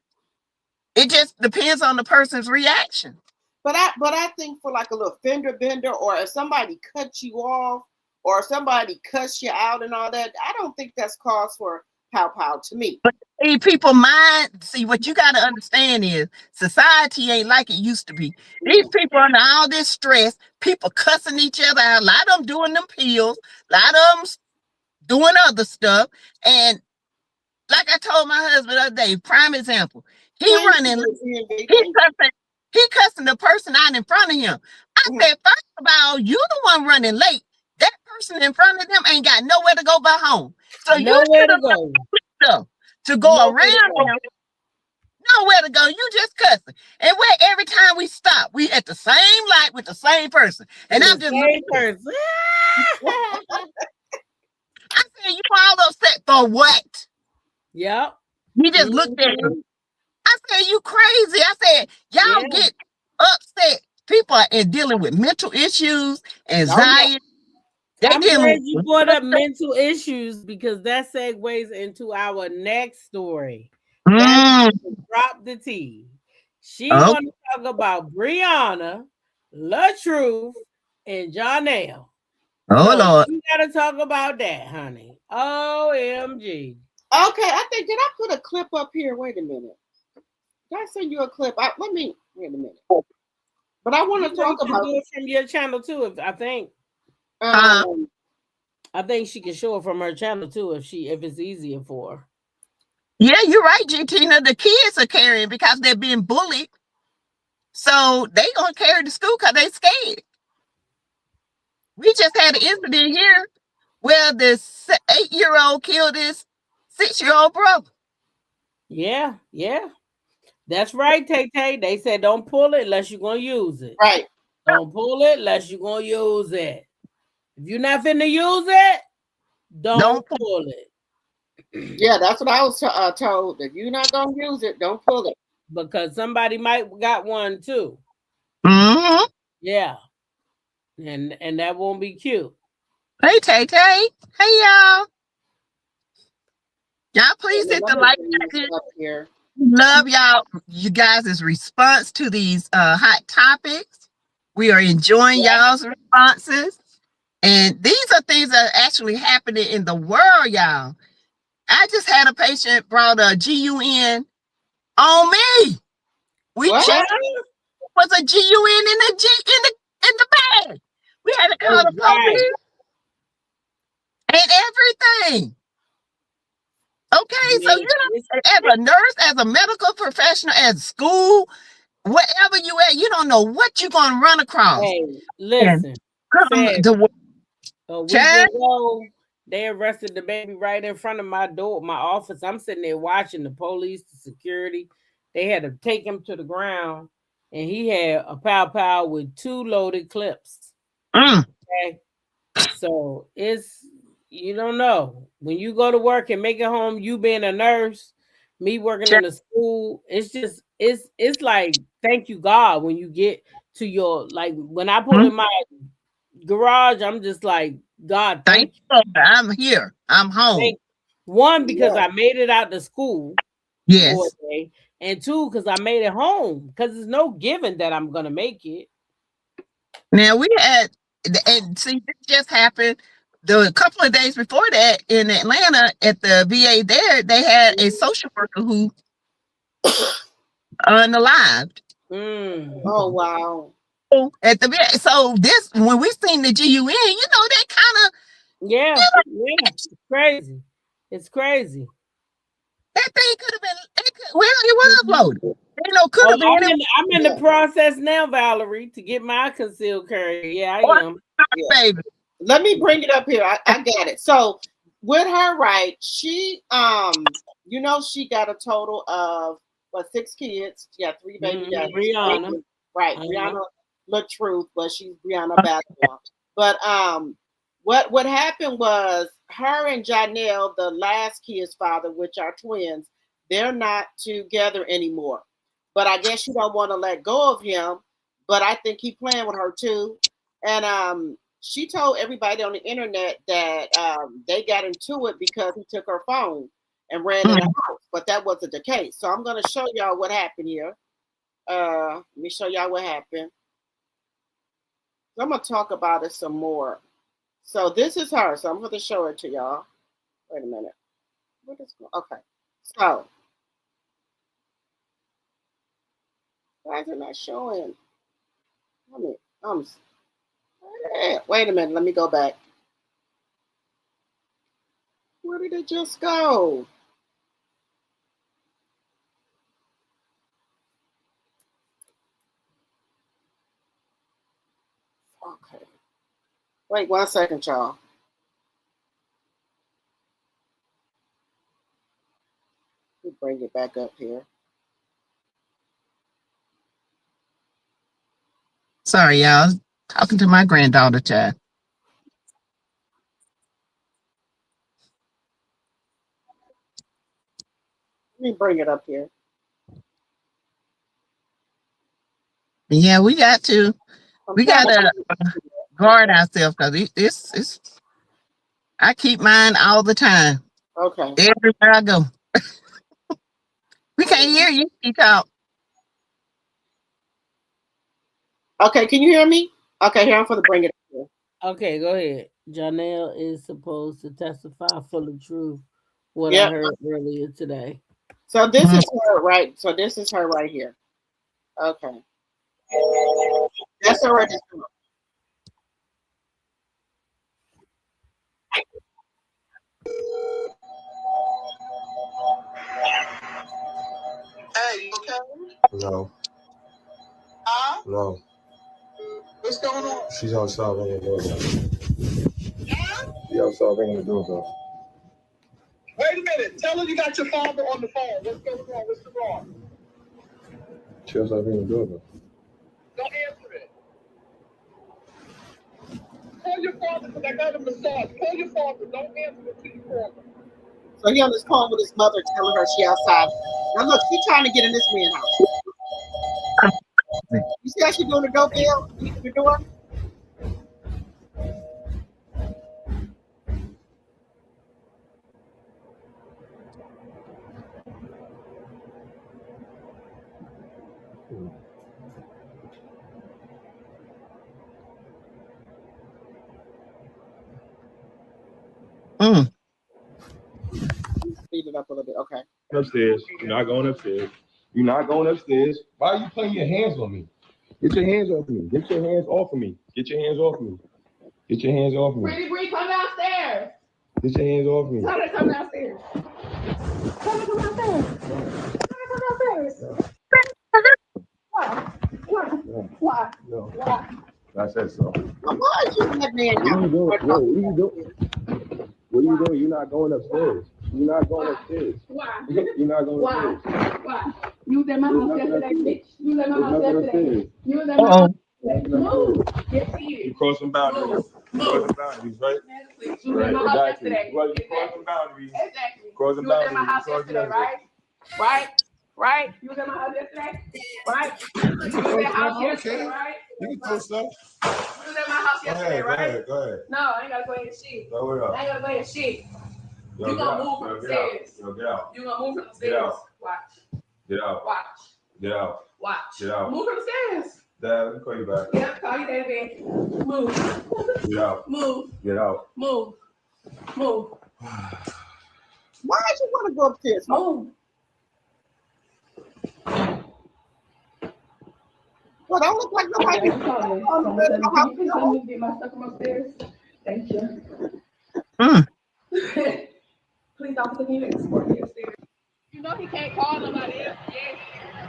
It just depends on the person's reaction. But I think for like a little fender bender, or if somebody cuts you off, or if somebody cuts you out and all that, I don't think that's cause for pow to me. But people mind. See, what you got to understand is society ain't like it used to be. These people under all this stress, people cussing each other out. A lot of them doing them pills. A lot of them doing other stuff. And like I told my husband the other day, prime example, he cussing the person out in front of him. I said, first of all, you the one running late. That person in front of them ain't got nowhere to go but home. So nowhere to go. To go around them. Nowhere to go. You just cussing. And every time we stop, we at the same light with the same person. And I'm just looking at I said, you all upset for what? Yep. He just looked at him. I said, you crazy. I said, y'all get upset. People are dealing with mental issues, anxiety. I'm glad you brought up mental issues because that segues into our next story. Drop the tea. She want to talk about Brianna, La Truth, and Janelle. Lord. You got to talk about that, honey. OMG. Okay, I think, did I put a clip up here? Wait a minute. I send you a clip? Let me wait a minute. But I want to talk about do it from your channel too. If I think she can show it from her channel too. If it's easier for her. Yeah, you're right, G Tina. The kids are carrying because they're being bullied. So they gonna carry to school because they scared. We just had an incident here where this 8-year-old killed his 6-year-old brother. Yeah, yeah. That's right, Tay Tay. They said don't pull it unless you're gonna use it. right. Don't pull it unless you're gonna use it. If you're not finna use it, don't pull it. Yeah, that's what I was told. If you're not gonna use it, don't pull it. Because somebody might got one too. Mm-hmm. Yeah. And that won't be cute. Hey, Tay Tay. Hey, y'all. Y'all please hit the like button. Here. Love y'all. You guys' response to these hot topics. We are enjoying y'all's responses. And these are things that are actually happening in the world, y'all. I just had a patient brought a GUN on me. We checked. Was a GUN in the bag. We had to call the police and everything. Okay, so you know, as a nurse, as a medical professional, as school, wherever you at, you don't know what you're gonna run across. Hey, listen. A week ago, they arrested the baby right in front of my door, my office. I'm sitting there watching the police, the security. They had to take him to the ground, and he had a pow with 2 loaded clips. Okay, so it's, you don't know when you go to work and make it home. You being a nurse, me working in a school. It's just it's like thank you God when you get to your, like when I pull in my garage, I'm just like, God, thank you. I'm here. I'm home. One, because I made it out to school. Yes. For a day, and 2, because I made it home. Because there's no given that I'm gonna make it. Now we had, and see, this just happened. A couple of days before that in Atlanta at the VA there, they had a social worker who unalived. Oh wow. At the VA. So this, when we seen the GUN, you know, that kind of it's crazy. It's crazy. That thing could have been. It was loaded. You know, could have been. I'm in the process now, Valerie, to get my concealed carry. Yeah, I am. Baby. Let me bring it up here. I got it. So with her, right? She you know, she got a total of 6 kids. She got 3 baby daddies. Brianna. Right. Brianna LaTruth, but she's Brianna Basketball. But what happened was her and Janelle, the last kid's father, which are twins, they're not together anymore. But I guess she don't want to let go of him. But I think he playing with her too. And she told everybody on the internet that they got into it because he took her phone and ran in the house. But that wasn't the case. So I'm going to show y'all what happened here. Let me show y'all what happened. I'm going to talk about it some more. So this is her. So I'm going to show it to y'all. Wait a minute. What is going on? Okay. So why is it not showing? Wait a minute. Let me go back. Where did it just go? Okay. Wait 1 second, y'all. Let me bring it back up here. Sorry, y'all. Talking to my granddaughter, child. Let me bring it up here. Yeah, we got to guard ourselves because it's. I keep mine all the time. Okay. Everywhere I go. We can't hear you. You talk. Okay, can you hear me? Okay, here I'm going to bring it up here. Okay, go ahead. Janelle is supposed to testify for the truth. What I heard earlier today. So this is her, right? So this is her right here. Okay. That's her right there. Hey, you okay? No, Huh? no. What's going on? She's outside ringing the doorbell. Huh? She outside ringing the doorbell. Wait a minute. Tell her you got your father on the phone. What's going on? What's wrong? She outside ringing the doorbell. Don't answer it. Call your father because I got a massage. Call your father. Don't answer it till you call him. So he on this phone with his mother telling her she outside. Now look, she trying to get in this man's house. You see how she doing the doorbell? The door? Speed it up a little bit. Okay. Upstairs. You're not going upstairs. You're not going upstairs. Why are you putting your hands on me? Get your hands off me. Get your hands off of me. Get your hands off me. Get your hands off me. Pretty Bree, come downstairs. Get your hands off me. Tell her to come downstairs. Tell her to come downstairs. Tell her to come downstairs. Why? Why? Why? No. Why? I said so. Why is you in that man's What are you house? doing? Yo, what are you doing? What are you doing? You're not going upstairs. You're not going upstairs. Why? You're not going Why? upstairs. Why? You was at my house yesterday, bitch. You was at my There's house nothing yesterday. upstairs. You was at my house yesterday. Move. Yes, he You is. crossing boundaries. Move. You crossing boundaries, right? You was at my house Exactly. yesterday. Well, you crossing boundaries. Exactly. Crossing You was at my boundaries. house yesterday, right? Right? Right? You was at my house yesterday? Right? You was at my house yesterday, right? You can throw stuff. You was at my house yesterday, right? Go ahead. No, I ain't gotta go in your shit. Throw it I up. ain't gotta go in your shit. Yo, You get gonna out. move from Yo, the get out. stairs. Yo, get out. You gonna move from the Get stairs. out. Watch. Get out. Watch. Get out. Watch. Get out. Move from the stairs. Dad, let me call you back. Yep, call you daddy back. Move. Get out. Move. Get out. Move. Move. Why did you want to go upstairs? Move. Well, don't look like nobody. Can you please help me get my stuff from upstairs? Thank you. Please, officer, can you escort me upstairs? You know he can't call nobody else. Yes.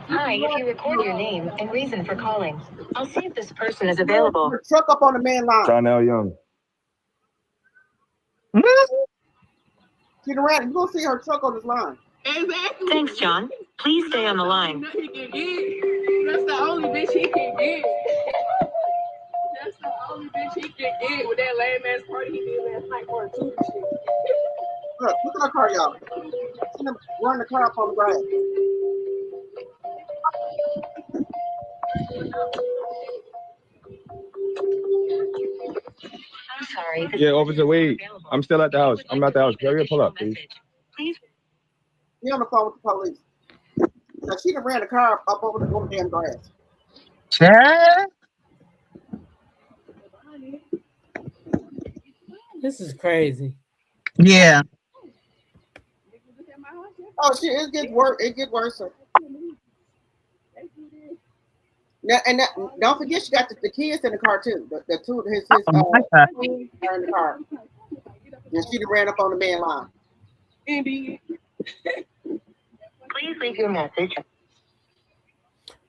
Hi, if you record your name and reason for calling, I'll see if this person is available. Her truck up on the main line. Darnell Young. Get around. You're going to see her truck on this line. Exactly. Thanks, John. Please stay on the line. He can get. That's the only bitch he can get. That's the only bitch he can get with that lame ass party he did last night for a two shit. Look at her car, y'all. See them running the car up on the grass. I'm sorry. Yeah, officer, wait. I'm still at the house. I'm at the house. Hurry up, pull up, please. Please. He on the phone with the police. Now she done ran the car up over the damn grass. This is crazy. Yeah. Oh, shit, it gets worse. It gets worse. Now, and that, don't forget, she got the kids in the car too. The two of his are in the car. And she done ran up on the main line. Please leave your message.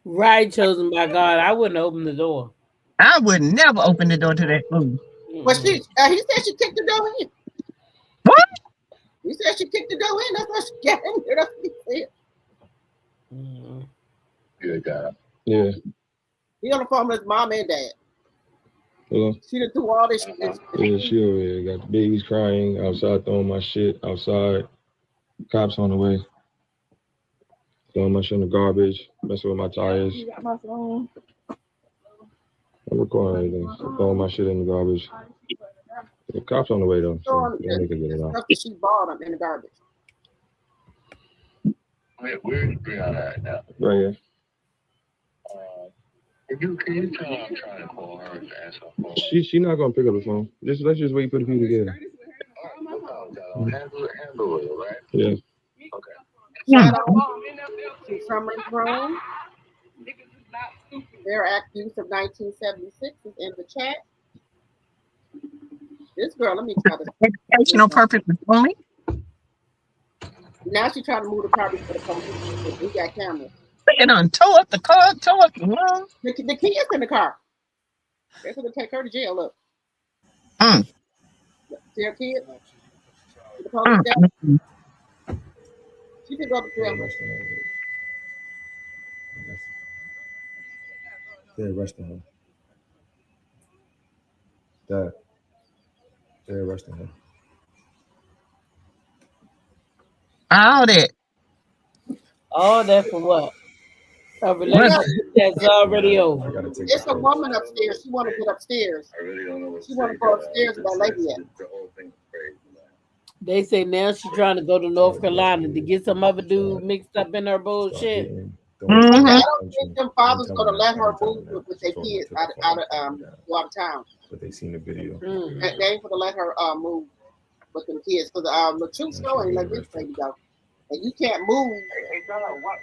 Right, chosen by God. I wouldn't open the door. I would never open the door to that food. But he said she kicked the door in. What? He said she kicked the door in. That's what she got in there. That's what he said. Good guy. Yeah. He on the phone with his mom and dad. Hello? She done threw all this shit. Yeah, she over here. Got the babies crying outside, throwing my shit outside. Cops on the way. Throwing my shit in the garbage, messing with my tires. You got my phone. I'm recording everything. So throwing my shit in the garbage. The cops on the way though. So they need to get it out. Stuff that she bought them in the garbage. Where's Brianna at now? Right here. Can you tell her I'm trying to call her to answer her phone? She not gonna pick up the phone. Let's just wait for the people to get her. Handle it, right? Yeah. Okay. Shadow, Summer's Room. Their act use of 1976 is in the chat. This girl, let me try to. Educational purposes only. Now she's trying to move the property for the police. We got cameras. They done tore up the car, tore up the wall. The kids in the car. They're going to take her to jail. Look. See her kid? The police down. She can go to jail. They're arresting her. Dad. They're arresting her. All that. All that for what? A relationship that's already over. It's a woman upstairs. She want to get upstairs. I really don't know what She want to go upstairs with that lady at. The whole thing is crazy. They say now she's trying to go to North Carolina to get some other dude mixed up in her bullshit. I don't think them fathers gonna let her move with their kids out of town. But they seen the video. They ain't gonna let her move with them kids because the truth story ain't let this baby go, and you can't move. Hey, John, what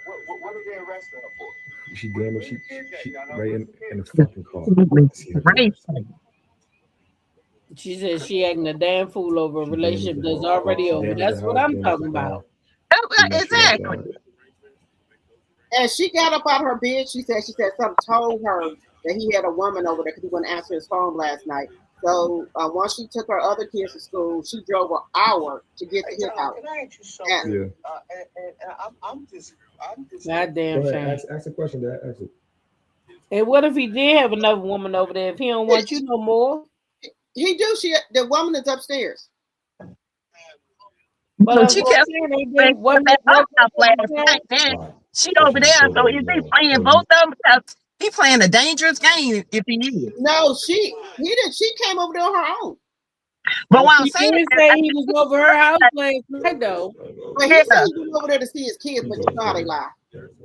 are they arresting her for? She damaged. She right in the fucking car. Right. She said she acting a damn fool over a relationship that's already over. That's what I'm talking about. Exactly. And she got up out of her bed. She said something told her that he had a woman over there because he wouldn't answer his phone last night. So once she took her other kids to school, she drove an hour to get to his house. Yeah. I'm just. Goddamn shame. Ask a question, Dad. Ask it. And what if he did have another woman over there? If he don't want you no more? He do. The woman is upstairs. But she kept she over there, so is he playing both of them? Because he playing a dangerous game if he is. No, he did. She came over there on her own. But what I'm He saying didn't say he was over her house last night though. But he said he was over there to see his kids, but you know how they lie.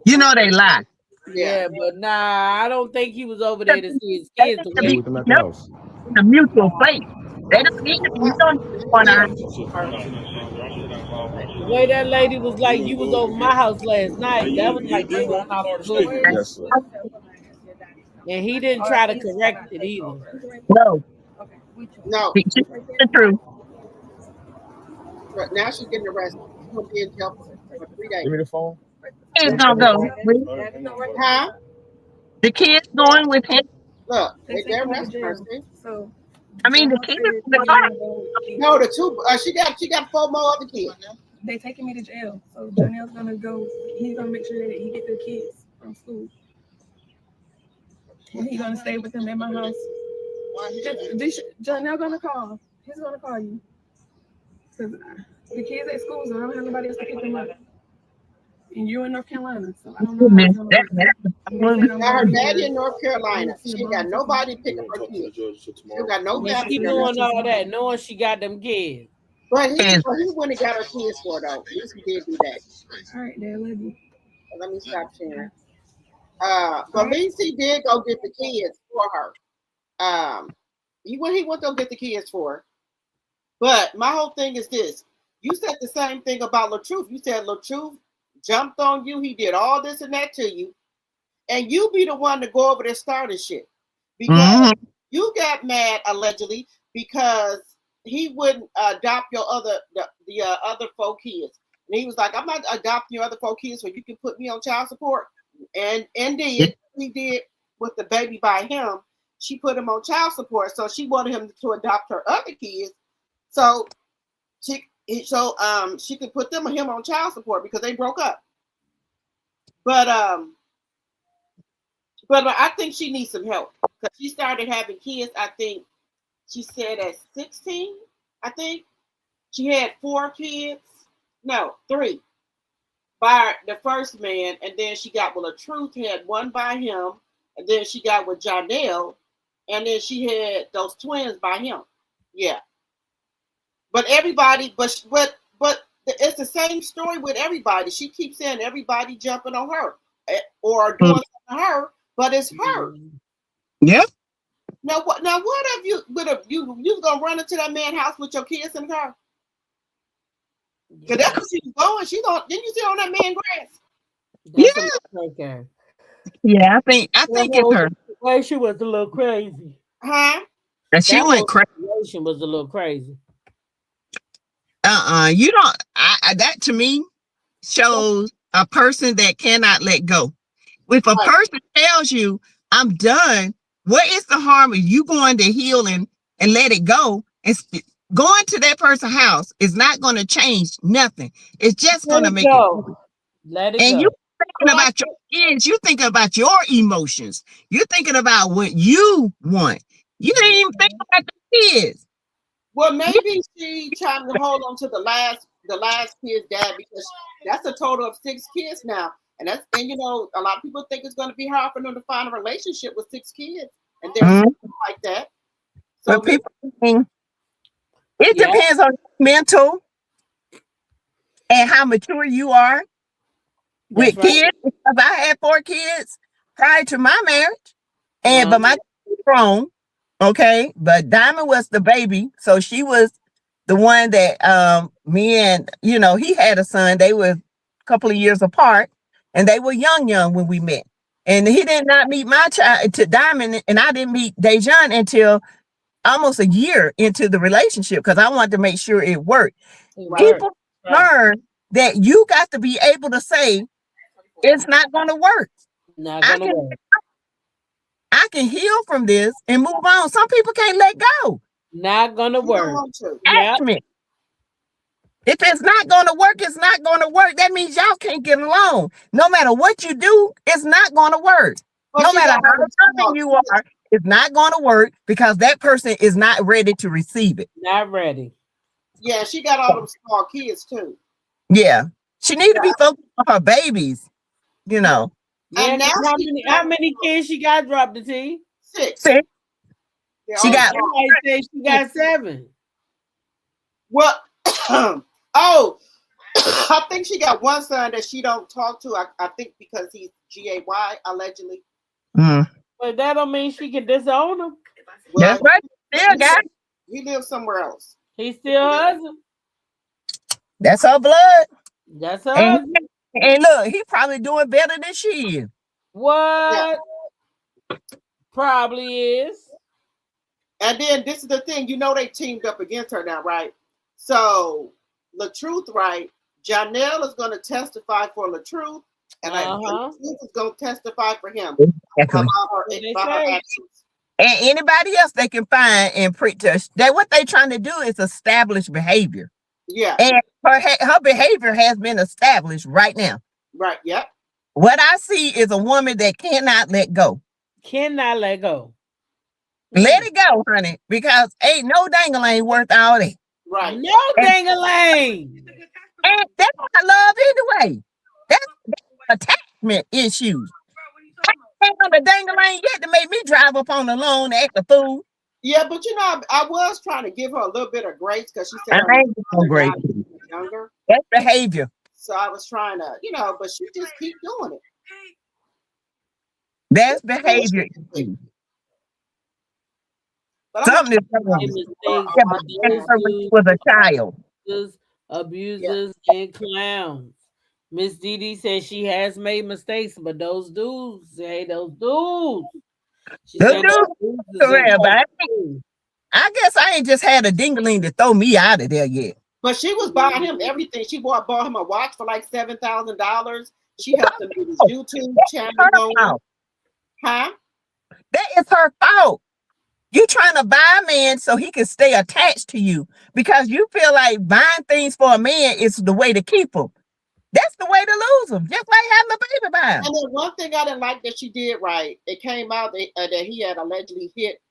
You know they lie. Yeah, but nah, I don't think he was over there to see his kids. The mutual faith. They don't need to be on the way that lady was like, you was over my house last night. That was like you went off the book. And he didn't try to correct it either. No. The truth. But now she's getting arrested. She's gonna be in jail for 3 days. Give me the phone. He's gonna go. Huh? The kids going with him. Look, they're arresting her. So I mean, the kids. No, the two. She got 4 more other kids. They taking me to jail. So Janelle's gonna go. He's gonna make sure that he get the kids from school. And he's gonna stay with them in my house. Janelle gonna call. He's gonna call you. Cause the kids at school, so I don't have nobody else to pick them up. And you're in North Carolina, so I don't know. Now her daddy in North Carolina. She ain't got nobody to pick up her kids. She got no family. She doing all that, knowing she got them kids. But he wouldn't have got her kids for though. At least he did do that. All right, Dad, love you. Let me stop sharing. But at least he did go get the kids for her. He went to go get the kids for her. But my whole thing is this. You said the same thing about LaTruth. You said LaTruth jumped on you. He did all this and that to you. And you be the one to go over there starting shit. Because you got mad, allegedly, because he wouldn't adopt your other 4 kids. And he was like, I'm not adopting your other 4 kids so you can put me on child support. And he did with the baby by him. She put him on child support. So she wanted him to adopt her other kids. So she could put him on child support because they broke up. But I think she needs some help because she started having kids. I think she said at 16. I think she had 4 kids. No, 3 by the first man, and then she got with LaTruth, had 1 by him, and then she got with Janelle, and then she had those twins by him. Yeah. But everybody, but it's the same story with everybody. She keeps saying everybody jumping on her or doing something to her, but it's her. Yeah. Now what have you gonna run into that man's house with your kids in the car? Cause that's what she was going. She don't. Didn't you see on that man grass? Yeah. Yeah, I think it's her. Well, she was a little crazy. Huh? And she That went whole crazy. situation was a little crazy. You don't. That to me shows a person that cannot let go. If a Right. person tells you, I'm done, what is the harm of you going to heal and let it go? And going to that person's house is not going to change nothing. It's just going to Let it make it. go. Let it And go. you thinking about your kids, you thinking about your emotions. You're thinking about what you want. You didn't even think about the kids. Well, maybe she trying to hold on to the last kid's dad because that's a total of 6 kids now. And you know, a lot of people think it's going to be hard for them to find a relationship with 6 kids, and there's something like that. So But people think it depends on mental and how mature you are with kids. Because I had 4 kids prior to my marriage, but my kids were grown. Okay, but Diamond was the baby, so she was the one that me and he had a son. They were a couple of years apart, and they were young when we met. And he did not meet my child to Diamond, and I didn't meet Dejan until almost a year into the relationship because I wanted to make sure it worked. People learn that you got to be able to say it's not going to work. Not going to work. I can heal from this and move on. Some people can't let go. Not going to work. Attachment. If it's not going to work, it's not going to work. That means y'all can't get along. No matter what you do, it's not going to work. No matter how loving you are, it's not going to work because that person is not ready to receive it. Not ready. Yeah, she got all them small kids too. Yeah. She need to be focused on her babies, Yeah, and how many kids she got, dropped the T? 6. She got somebody say she got 7. Well, I think she got one son that she don't talk to. I think because he's GAY allegedly. But that don't mean she can disown him. Well, that's right. Still got he lives somewhere else. He's still her husband. That's her blood. That's her husband. And look, he probably doing better than she is. What? Yeah. Probably is. And then this is the thing, they teamed up against her now, right? So LaTruth, right? Janelle is going to testify for LaTruth, and LaTruth is going to testify for him about her actions. And anybody else they can find and pretest. That what they trying to do is establish behavior. Yeah. And her behavior has been established right now. Right. Yep. What I see is a woman that cannot let go. Cannot let go. Let it go, honey, because ain't no dangling worth all that. Right. No dangling. And that's what I love anyway. That's attachment issues. I ain't on the dangling yet to make me drive up on the lawn and act a fool. Yeah, but I was trying to give her a little bit of grace because she said I ain't no grace. Younger. That's behavior. So I was trying to, but she just keep doing it. That's behavior. Something is was a child. Abusers and clowns. Miss Didi says she has made mistakes, but those dudes, those dudes. I guess I ain't just had a dingling to throw me out of there yet. But she was buying him everything. She bought him a watch for like $7,000. She helped him with his YouTube channel going. Huh? That is her fault. You trying to buy a man so he can stay attached to you because you feel like buying things for a man is the way to keep him. That's the way to lose him. Just like having a baby by him. And then one thing I didn't like that she did right, it came out that he had allegedly hit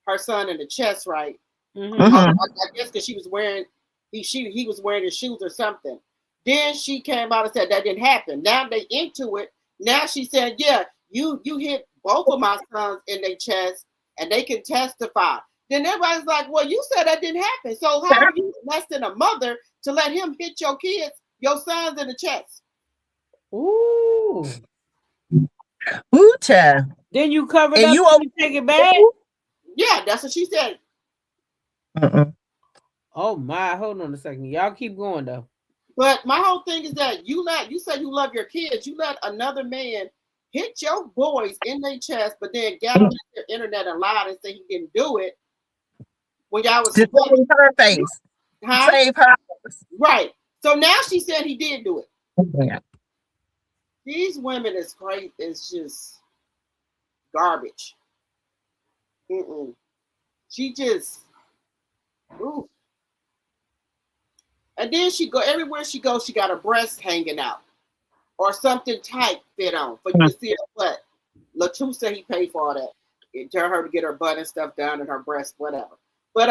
her son in the chest, right? I guess because she was wearing he was wearing his shoes or something. Then she came out and said that didn't happen. Now they into it. Now she said, yeah, you hit both of my sons in their chest. And they can testify. Then everybody's like, well, you said that didn't happen. So how are you less than a mother to let him hit your kids, your sons in the chest? Ooh. Ooh, child. Then you cover it up and you take it back? Yeah, that's what she said. Oh, my. Hold on a second. Y'all keep going, though. But my whole thing is that you said you love your kids. You let another man hit your boys in their chest, but then got on the internet and lied and say he didn't do it when y'all was To save her face. huh? Save her. Right. So now she said he did do it. Yeah. These women is crazy. It's just garbage. She just, ooh. And then she go everywhere she goes. She got her breast hanging out or something tight fit on for you to see her butt. Latu said he paid for all that. It tell her to get her butt and stuff down and her breast, whatever. But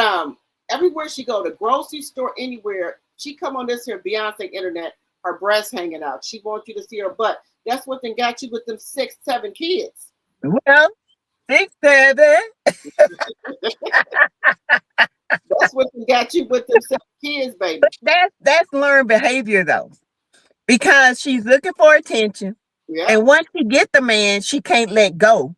everywhere she go, the grocery store, anywhere, she come on this here Beyonce internet, her breast hanging out. She wants you to see her butt. That's what then got you with them 6, 7 kids. Well, 6, 7. That's what then got you with them 7 kids, baby. But that's learned behavior though, because she's looking for attention, Yeah. and once she get the man, she can't let go.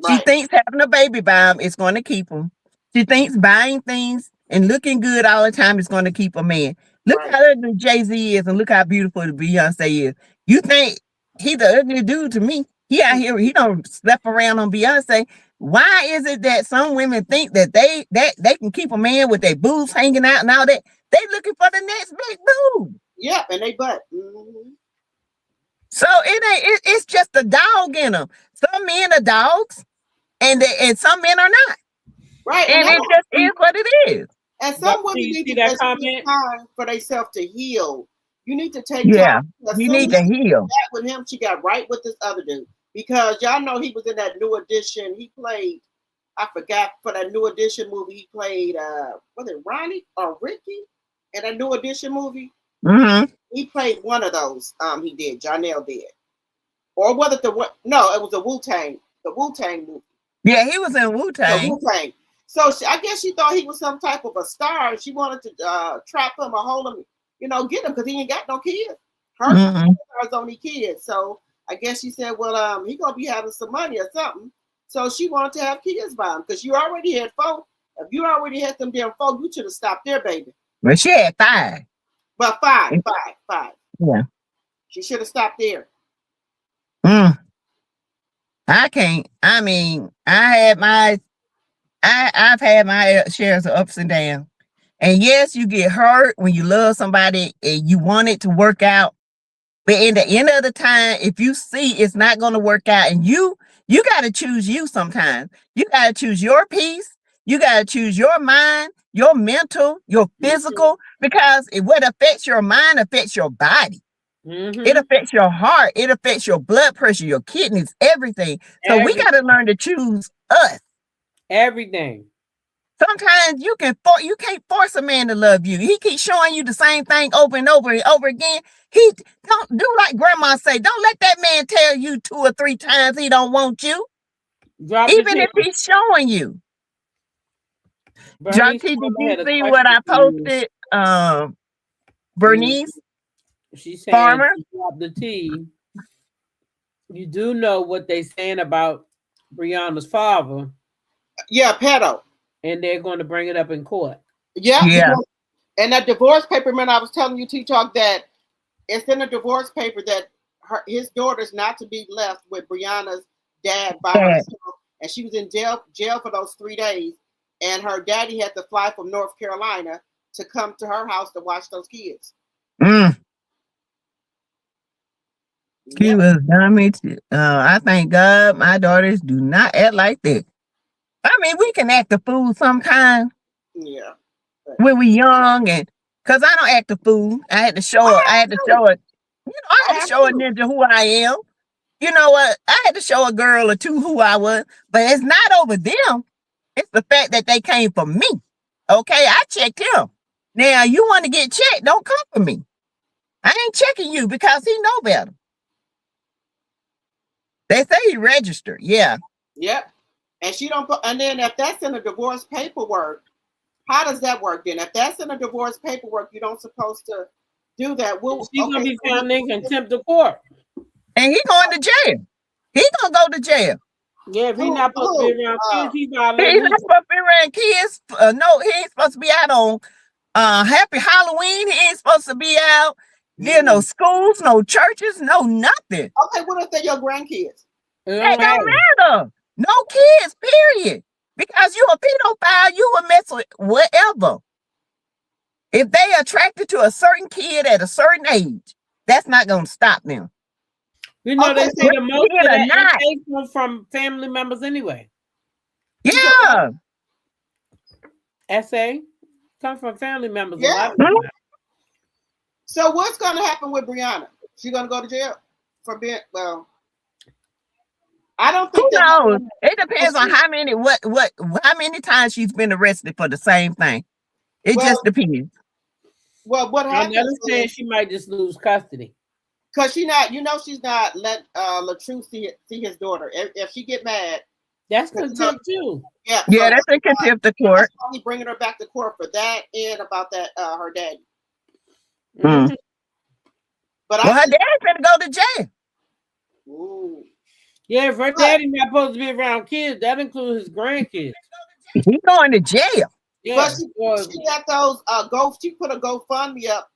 She Right. thinks having a baby by him is going to keep him. She thinks buying things and looking good all the time is going to keep a man. Look Right. how ugly Jay-Z is and look how beautiful Beyonce is. You think he's the ugly dude to me? He out here, he don't step around on Beyonce. Why is it that some women think that they can keep a man with their boobs hanging out and all that? They looking for the next big boob. Yeah, and they butt. So it's just a dog in them. Some men are dogs, and some men are not. Right. And it just is what it is. And some women need to take time for themselves to heal. You need to take time. You need to heal. With him, she got right with this other dude. Because y'all know he was in that New Edition. He played, I forgot, for that New Edition movie, he played, was it Ronnie or Ricky in that New Edition movie? Mm-hmm. He played one of those. He did. Janelle did. Or whether it was a Wu-Tang movie. Yeah, he was in Wu-Tang. Wu-Tang. So I guess she thought he was some type of a star. She wanted to trap him or hold him, get him because he ain't got no kids. Her only kids. So I guess she said, well, he gonna be having some money or something. So she wanted to have kids by him because you already had 4. If you already had them damn 4, you should have stopped there, baby. Well, she had 5. But 5. Yeah. She should have stopped there. I can't. I mean, I've had my shares of ups and downs. And yes, you get hurt when you love somebody and you want it to work out. But in the end of the time, if you see it's not going to work out, and you got to choose you sometimes. You got to choose your peace. You got to choose your mind, your mental, your physical, because what affects your mind affects your body. It affects your heart. It affects your blood pressure, your kidneys, everything. So we got to learn to choose us. Everything. Sometimes you can't force a man to love you. He keeps showing you the same thing over and over and over again. He don't do like grandma say. Don't let that man tell you 2 or 3 times he don't want you. Even if he's showing you. John T, did you see what I posted? Bernice? She's saying Farmer? Drop the T. You do know what they saying about Brianna's father. Yeah, pedo. And they're going to bring it up in court. Yeah. And that divorce paper, man, I was telling you, T-Talk, that it's in a divorce paper that his daughter's not to be left with Brianna's dad by herself. And she was in jail for those 3 days. And her daddy had to fly from North Carolina to come to her house to watch those kids. He was dummy. I thank God my daughters do not act like that. I mean, we can act a fool sometimes. Yeah. When we young, and because I don't act a fool. I had to show it. I had to show it. I had to show a ninja who I am. You know what? I had to show a girl or 2 who I was. But it's not over them. It's the fact that they came for me. Okay, I checked him. Now you want to get checked? Don't come for me. I ain't checking you because he know better. They say he registered. Yeah. Yep. And she don't put, and then if that's in the divorce paperwork, how does that work then? If that's in the divorce paperwork, you don't supposed to do that. She's gonna be found in contempt of court. And he going to jail. He gonna go to jail. Yeah, if he's not supposed to be around kids, he's not supposed to be around kids. No, he ain't supposed to be out on Happy Halloween. He ain't supposed to be out There no schools, no churches, no nothing. Okay, what if they're your grandkids? It don't matter. No kids, period. Because you a pedophile, you will mess with whatever. If they attracted to a certain kid at a certain age, that's not gonna stop them. You know, they say the most kid of or that not. intake comes from family members anyway. Yeah. SA comes from family members. Yeah. A lot of them. So what's gonna happen with Brianna? She gonna go to jail for being I don't think Who knows? It depends on how many times she's been arrested for the same thing. It just depends. Well, what happens? Another saying she might just lose custody. Because she's not let LaTruth see his daughter. If she get mad, that's contempt too. Yeah, yeah, that's a contempt of court. That's probably bringing her back to court for that and about that her daddy. Mm. But her daddy's gonna go to jail. Ooh. Yeah, if her daddy not supposed to be around kids, that includes his grandkids. He's going to jail. Yeah, but she got those she put a GoFundMe up.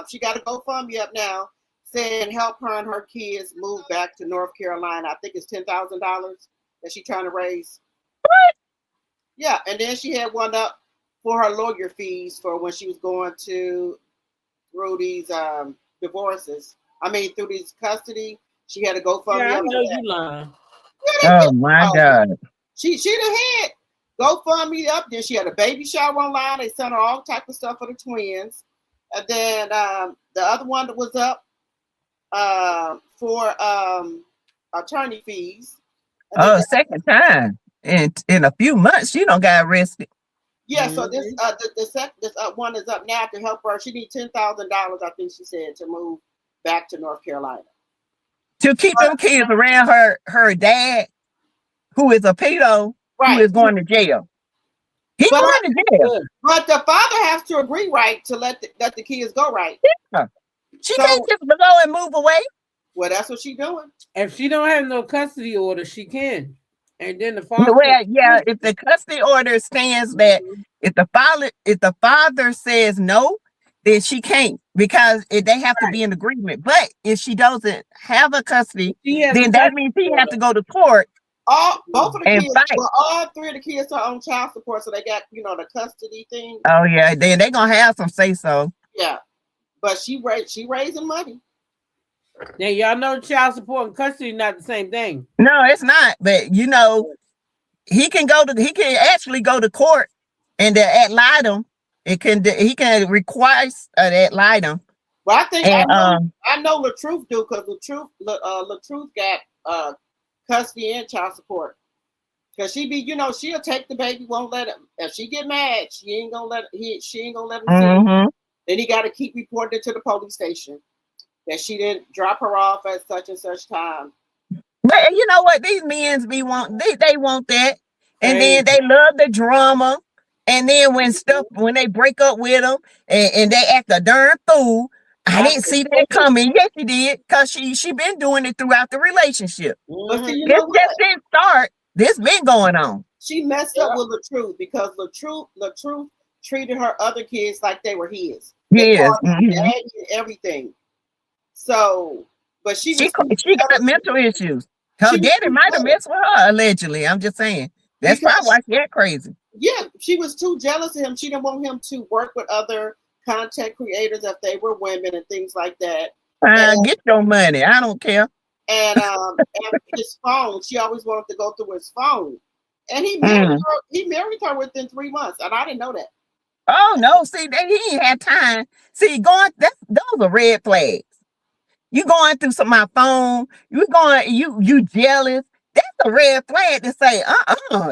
She got a GoFundMe up now saying help her and her kids move back to North Carolina. I think it's $10,000 that she's trying to raise. What? Yeah, and then she had one up for her lawyer fees for when she was going through these divorces. I mean, through these custody. She had a GoFundMe. Yeah, I know you lying. Oh my God. She done had GoFundMe up. Then she had a baby shower online. They sent her all type of stuff for the twins. And then the other one that was up for attorney fees. Second time in a few months, she don't got arrested. Yeah, so this one is up now to help her. She needs $10,000, I think she said, to move back to North Carolina. To keep them kids around her dad, who is a pedo, who is going to jail. He's going to jail. But the father has to agree, right, to let the kids go, right? Yeah. She can't just go and move away. Well, that's what she's doing. If she don't have no custody order, she can. And then the father. Well, yeah, if the custody order stands that if the father says no, then she can't, because they have to be in agreement. But if she doesn't have a custody, then that means he has to go to court. Both of the kids, all three of the kids are on child support, so they got the custody thing. Oh yeah, then they're gonna have some say so. Yeah, but she raising money. Now y'all know child support and custody not the same thing. No, it's not. But he can actually go to court and ad litem. He can request an ad litem. Well, I think I know LaTruth do, because LaTruth got custody and child support. Because she'll take the baby, won't let him. If she get mad, she ain't gonna let him see it. Then he got to keep reporting it to the police station that she didn't drop her off at such and such time. But you know what? These men they want that. And then they love the drama. And then when they break up with them and they act a darn fool, I didn't see that coming. Yes, she did, because she been doing it throughout the relationship. But see, this just didn't start. This been going on. She messed up with LaTruth, because LaTruth treated her other kids like they were his. Yes. Daddy and everything. So, but she got mental issues. Her daddy might have messed with her, allegedly. I'm just saying. That's probably why she got crazy. Yeah, she was too jealous of him. She didn't want him to work with other content creators if they were women and things like that. Get your money. I don't care. And his phone, she always wanted to go through his phone. And he married her within 3 months, and I didn't know that. Oh no! See, he ain't had time. See, those are red flags. You going through my phone? You jealous? That's a red flag to say,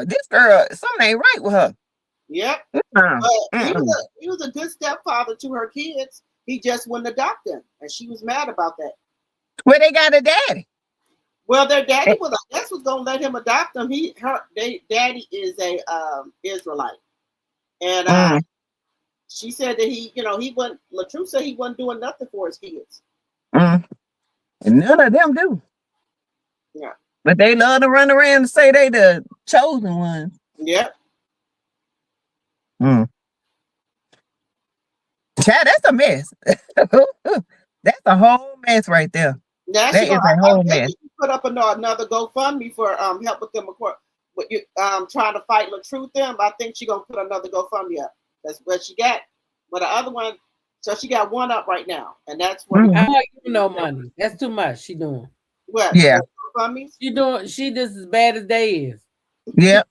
this girl, something ain't right with her. Yep. He was a good stepfather to her kids. He just wouldn't adopt them, and she was mad about that. Well, they got a daddy. Well, their daddy was gonna let him adopt them. Daddy is a Israelite, and she said that he wasn't. LaTruth said he wasn't doing nothing for his kids. And none of them do. Yeah. But they love to run around and say they the chosen ones. Yep. Child, that's a mess. That's a whole mess right there. Now That she is gonna a I whole bet mess. you put up another GoFundMe for help with them with you trying to fight LaTruth them. I think she gonna put another GoFundMe up. That's what she got. But the other one, so she got one up right now, and that's what I don't give no money. That's too much. She doing. what Yeah. GoFundMes? She doing. She just as bad as they is. Yep.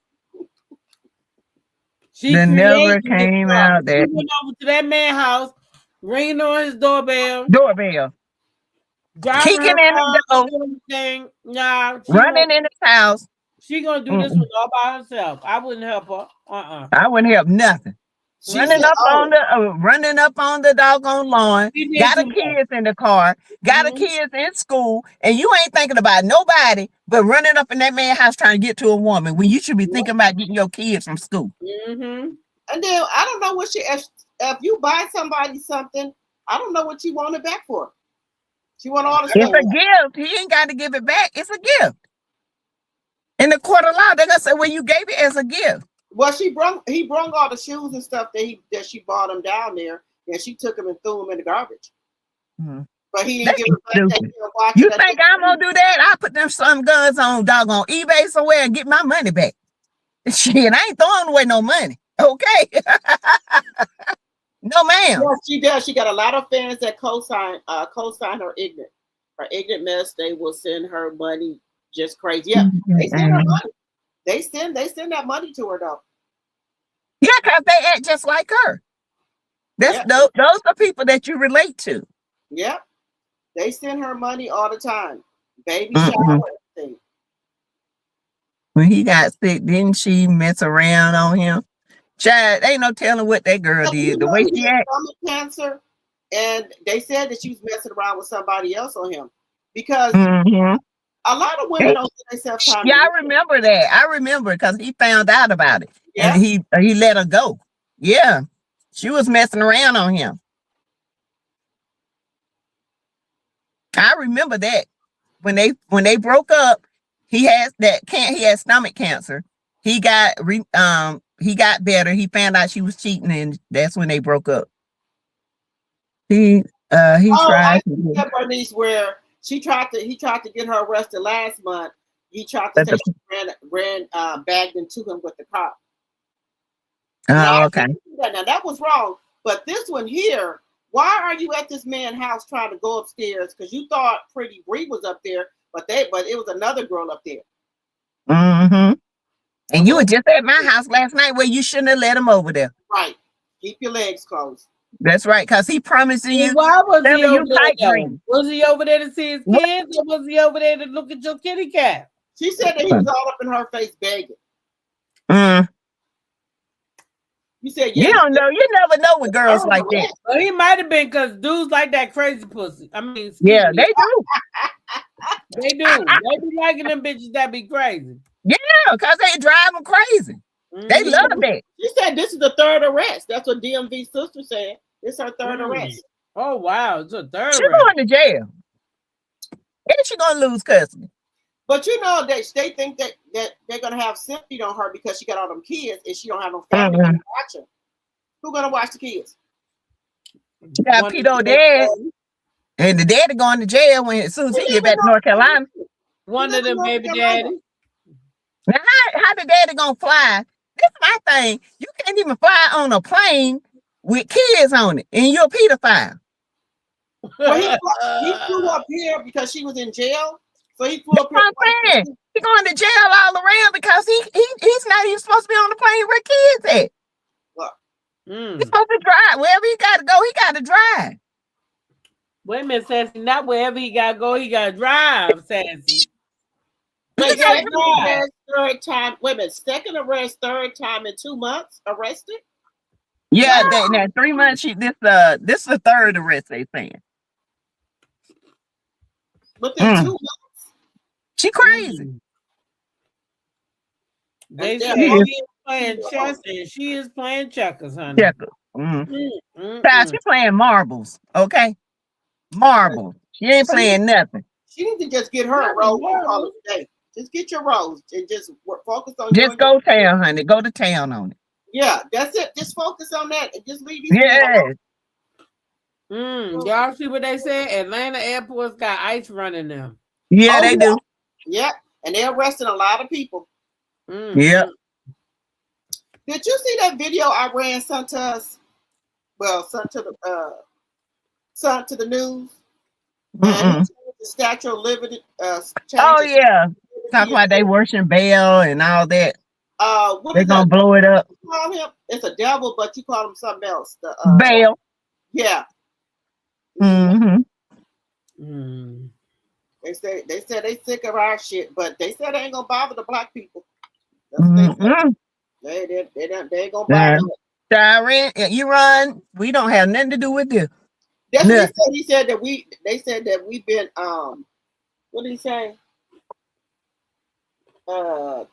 She That never creating this came problem. out. She That went over to that man's house, ringing on his doorbell, doorbell, driving kicking her in car, the door, doing everything. Nah, running in his house. she gonna do this one all by herself. I wouldn't help her. I wouldn't help nothing. She Running said, up on the doggone lawn. She did Got the too much. kids in the car. Got the kids in school, and you ain't thinking about nobody but running up in that man's house trying to get to a woman when you should be thinking about getting your kids from school. Mm-hmm. and then I don't know what if you buy somebody something, I don't know what you want it back for. She want all the It's stuff. a gift. He ain't got to give it back. It's a gift. In the court of law, they're gonna say, "Well, you gave it as a gift." Well, he brung all the shoes and stuff that she bought him down there, and she took them and threw them in the garbage. Mm-hmm. But he didn't give it back. You think I'm gonna do that? I put them some guns on doggone eBay somewhere and get my money back. Shit, I ain't throwing away no money. Okay. No, ma'am. Yes, she does. She got a lot of fans that co-sign her ignorant. Her ignorant mess, they will send her money just crazy. Yeah, they send her money. They send that money to her though. Yeah, because they act just like her. Those are people that you relate to. Yep. They send her money all the time. Baby shower, everything. When he got sick, didn't she mess around on him? Child, ain't no telling what that girl did. The way she had acted. stomach cancer, and they said that she was messing around with somebody else on him because a lot of women don't give themselves time. Yeah, I remember that. I remember because he found out about it, and he let her go. Yeah, she was messing around on him. I remember that when they broke up, he had stomach cancer. He got better. He found out she was cheating, and that's when they broke up. He tried to Bernice where he tried to get her arrested last month. He tried to say she bagged into him with the cop. Oh, okay. Now that was wrong. But this one here, why are you at this man's house trying to go upstairs? Because you thought Pretty Bree was up there, but it was another girl up there. Mm-hmm. And you were just at my house last night where you shouldn't have let him over there. Right. Keep your legs closed. That's right, because he promising you. Why was he over there? Was he over there to see his kids, or was he over there to look at your kitty cat? She said that he was all up in her face begging. You said you don't know. You never know with girls like that. Well, he might have been because dudes like that crazy pussy. I mean, yeah, they do. They do. They be liking them bitches that be crazy. Yeah, because they drive them crazy. They love that. She said this is the third arrest. That's what DMV's sister said. This is her third arrest. Oh wow, it's a third. She's going to jail. And she's gonna lose custody. But you know that they think that they're gonna have sympathy on her because she got all them kids and she don't have no family to watch her. Who's gonna watch the kids? You got pedo dad, and the daddy going to jail as soon as he get back to North Carolina. One of them baby daddies. Now how the daddy gonna fly? That's my thing. You can't even fly on a plane with kids on it, and you're a pedophile. Well, he flew up here because she was in jail. So he flew up here. He's going to jail all around because he's not even supposed to be on the plane where kids at. He's supposed to drive. Wherever he got to go, he got to drive. Wait a minute, Sassy. Not wherever he got to go, he got to drive, Sassy. Wait, second arrest, third time. Wait a minute, second arrest, third time in 2 months arrested? Yeah, now 3 months. This is the third arrest they saying. Within 2 months. She crazy. They say he is playing chess and she is playing checkers, honey. Checkers. She's playing marbles, okay? Marbles. She ain't playing nothing. She needs to just get her a rose and call it a day. Just get your rose and just focus on. Just go town, honey. Go to town on it. Yeah, that's it. Just focus on that and just leave these. Yeah. Y'all see what they said? Atlanta airport's got ICE running them. Yeah, they do. Yep. And they're arresting a lot of people. Yep. Did you see that video I ran sent to us? Well, sent to the news. And the Statue of Liberty. Oh yeah. Talk about they worship Baal and all that. What They're gonna blow it up. You call him? It's a devil, but you call him something else. The Baal. Yeah. They said they sick of our shit, but they said they ain't gonna bother the black people. They ain't gonna bother. Sharon, you run. We don't have nothing to do with this. That's what he said. He said that they said that we've been what did he say? I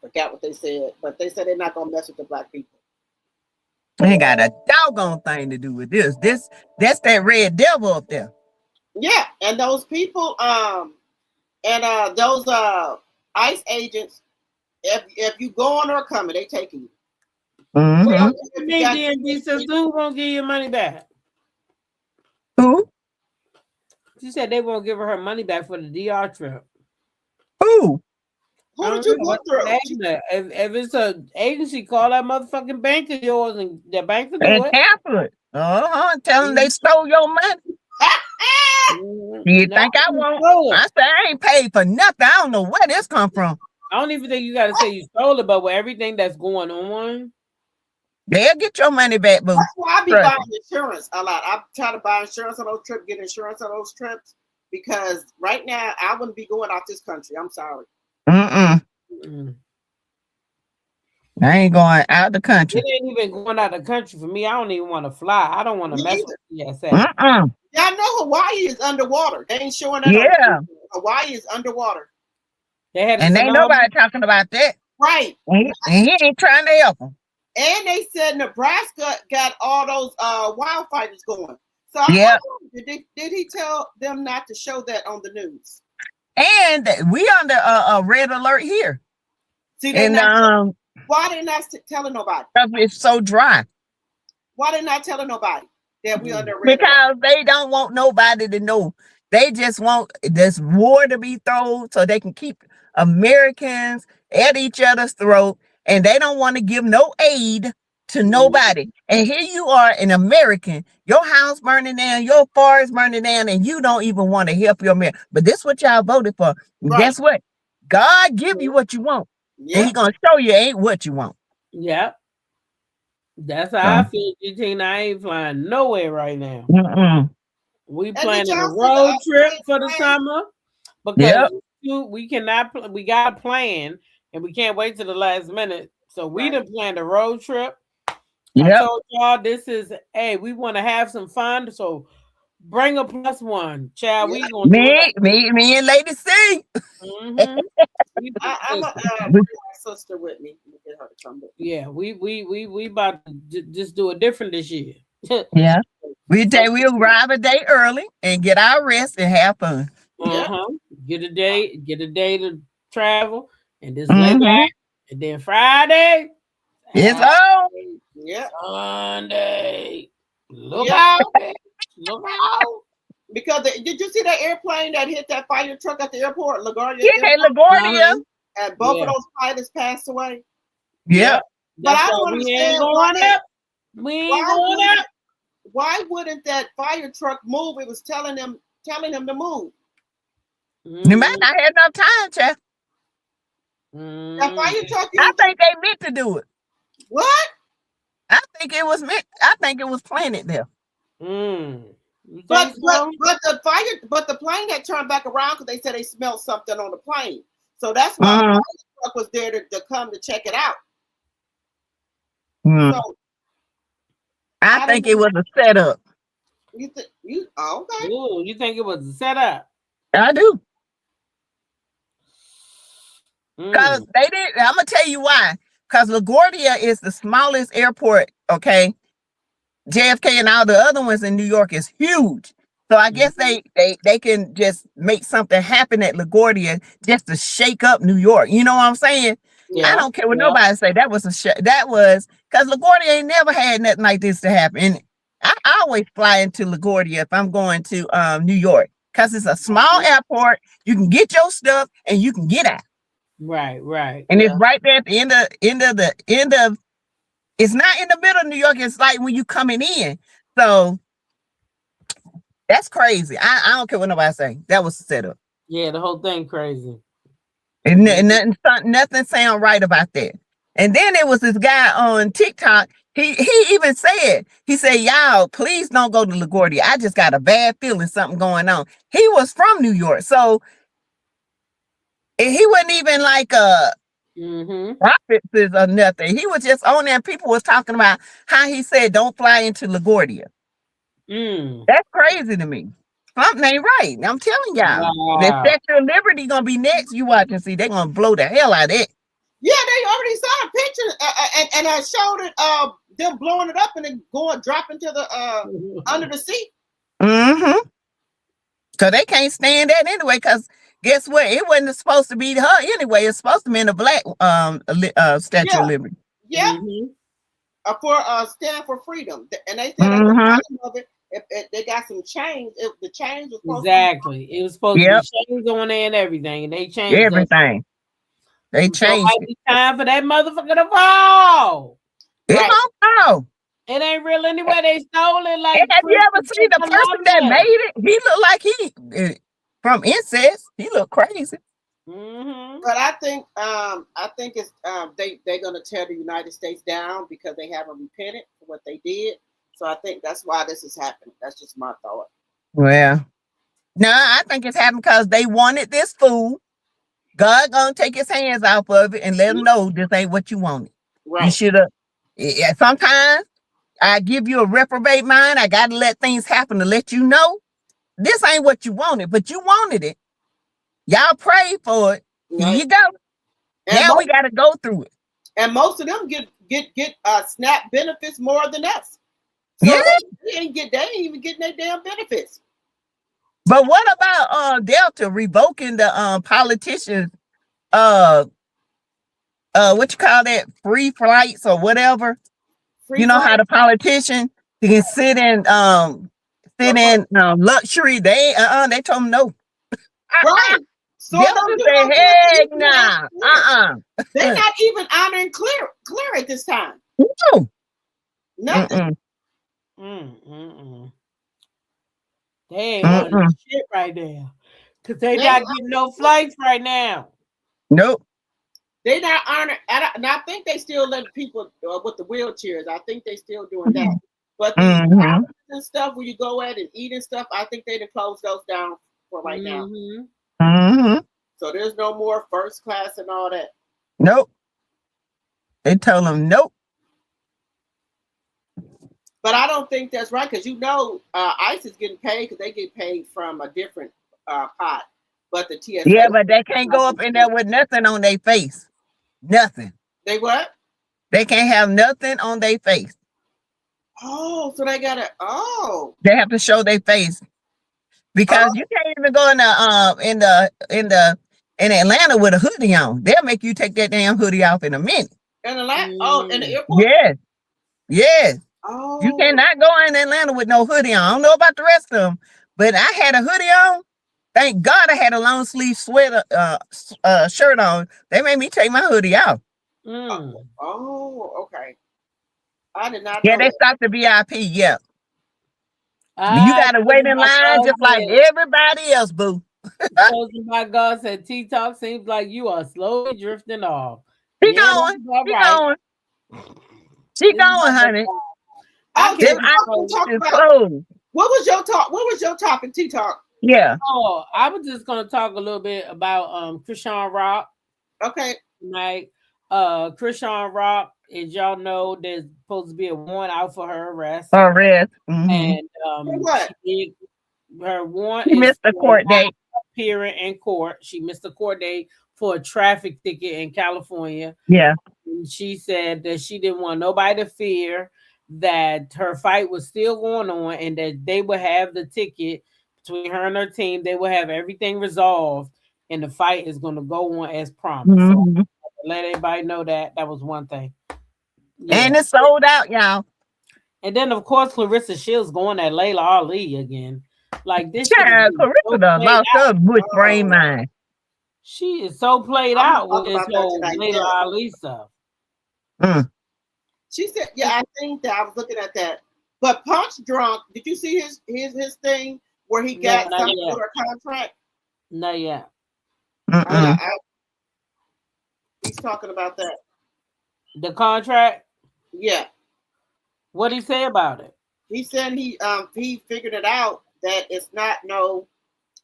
forgot what they said, but they said they're not gonna mess with the black people. They ain't got a doggone thing to do with this. That's that red devil up there. Yeah, and those people, and those ICE agents, if you going or coming, they taking you. DMV says who won't give you money back? Who? She said they won't give her money back for the DR trip. Who? Who did you go through? If it's an agency, call that motherfucking bank of yours and the bank will do it. Cancel it. Tell them they stole your money. You think I won't? I said I ain't paid for nothing. I don't know where this come from. I don't even think you got to say you stole it, but with everything that's going on, they'll get your money back, boo. That's why I be buying insurance a lot. I try to buy insurance on those trips, get insurance on those trips, because right now I wouldn't be going out this country. I'm sorry. I ain't going out the country. It ain't even going out the country for me. I don't even want to fly. I don't want to mess with TSA. Y'all know Hawaii is underwater. They ain't showing that. Yeah. Hawaii is underwater. And ain't nobody talking about that. Right. And he ain't trying to help them. And they said Nebraska got all those wildfires going. So did he tell them not to show that on the news? And we on the red alert here. See, why they not telling nobody? Because it's so dry. Why they not telling nobody that we under red because alert? They don't want nobody to know. They just want this war to be thrown so they can keep Americans at each other's throat, and they don't want to give no aid to nobody. And here you are, an American, your house burning down, your forest burning down, and you don't even want to help your American. But this is what y'all voted for. Right. Guess what? God give you what you want. Yeah. And He gonna show you ain't what you want. Yep. That's how I feel, Tina. I ain't flying nowhere right now. We planning a road trip for the summer because we cannot. We got a plan, and we can't wait till the last minute. So we done planned a road trip. I told y'all this is we want to have some fun. So bring a +1, child. We gonna me and Lady C. I'm my sister with me. Get her to come with me. Yeah, we about to just do it different this year. Yeah, we'll arrive a day early and get our rest and have fun. Get a day to travel and just lay back, and then Friday it's on. Yeah, Sunday. Look out! Look out! Because did you see that airplane that hit that fire truck at the airport, LaGuardia? Yeah, LaGuardia. And both of those pilots passed away. Yeah. But I don't understand why. We ain't going up. Why wouldn't that fire truck move? It was telling him to move. You might not have enough time, Chef. That fire truck. I think they meant to do it. What? I think it was planted there. But the plane had turned back around because they said they smelled something on the plane. So that's why the fire truck was there to come to check it out. So, I think it was a setup. You think okay? Ooh, you think it was a setup? I do. Because they did. I'm gonna tell you why. Because LaGuardia is the smallest airport. Okay, JFK and all the other ones in New York is huge. So I guess they can just make something happen at LaGuardia just to shake up New York. You know what I'm saying? Yeah. I don't care what nobody say. That was because LaGuardia ain't never had nothing like this to happen. I always fly into LaGuardia if I'm going to New York because it's a small airport. You can get your stuff and you can get out. Right. And it's right there at the end of. It's not in the middle of New York. It's like when you coming in. So that's crazy. I don't care what nobody say. That was the setup. Yeah, the whole thing crazy. And nothing sound right about that. And then there was this guy on TikTok. He even said, y'all, please don't go to LaGuardia. I just got a bad feeling something going on. He was from New York. So he wasn't even like prophets or nothing. He was just on there and people was talking about how he said don't fly into LaGuardia. That's crazy to me. Something ain't right. I'm telling y'all. Wow. The Statue of Liberty gonna be next. You watch and see. They're gonna blow the hell out of it. Yeah, they already saw a picture and I showed it. Them blowing it up and then dropping to the under the sea. So they can't stand that anyway. Cause guess what? It wasn't supposed to be her anyway. It's supposed to be in the black Statue of Liberty. Yeah. For stand for freedom, and they said at the bottom of it, they got some chains. The chains was supposed it was supposed to be chains on there and everything, and they changed everything. They changed. So it might be time for that motherfucker to fall. It won't fall. It ain't real anyway. They stole it. Like, have you ever seen the person that made it? He looked like he from incest. He looked crazy. But I think it's they're gonna tear the United States down because they haven't repented for what they did. So I think that's why this is happening. That's just my thought. Well, no, I think it's happening because they wanted this food. God gonna take his hands off of it and let them know this ain't what you wanted. Right. You should have. Yeah, sometimes I give you a reprobate mind. I gotta let things happen to let you know this ain't what you wanted, but you wanted it. Y'all prayed for it. Here you go. And now we gotta go through it. And most of them get SNAP benefits more than us. So they ain't even getting their damn benefits. But what about Delta revoking the politicians what you call that, free flights or whatever? How the politician can sit in luxury. They told them no. Right. So Delta said, heck nah. They're not even honoring clear at this time. No. Nothing. They ain't on shit right now. Because they not getting no flights right now. Nope. They not honoring, and I think they still let people with the wheelchairs. I think they still doing that. But the and stuff where you go at and eat and stuff, I think they'd close those down for right now. So there's no more first class and all that. Nope. They told them nope. But I don't think that's right because ICE is getting paid because they get paid from a different pot. But the TSA. Yeah, but they can't go up in there with nothing on their face. Nothing. They what? They can't have nothing on their face. Oh, so they gotta. Oh. They have to show their face because you can't even go in Atlanta with a hoodie on. They'll make you take that damn hoodie off in a minute. In Atlanta? Oh, in the airport? Yes. Oh. You cannot go in Atlanta with no hoodie on. I don't know about the rest of them, but I had a hoodie on. Thank God I had a long sleeve sweater shirt on. They made me take my hoodie off. Oh, okay. I did not. Yeah, they stopped the VIP. Yeah. You gotta wait in line just like everybody else, boo. My God said, T-Talk seems like you are slowly drifting off. She going, honey. What was your talk? What was your topic, T-Talk? Yeah. Oh, I was just gonna talk a little bit about Krishan Rock. Okay. Tonight. Krishan Rock, as y'all know, there's supposed to be a warrant out for her arrest. And what? Her warrant she missed the court date. Appearing in court. She missed the court date for a traffic ticket in California. Yeah. And she said that she didn't want nobody to fear that her fight was still going on and that they would have the ticket between her and her team. They will have everything resolved and the fight is going to go on as promised. So let everybody know that was one thing. Yeah. And it's sold out, y'all. And then of course Clarissa Shields going at Layla Ali again. Like this shit is Child, so Clarissa done played lost out. her bush brain Oh, mind. She is so played I'm gonna out with talk this about that whole tonight. Layla Yeah. Ali stuff. Mm. She said, yeah, I think that I was looking at that. But Punch Drunk, did you see his thing where he No, got not something yet. for a contract? Not yet. Mm-mm. He's talking about that. The contract. Yeah. What did he say about it? He said he figured it out that it's not no.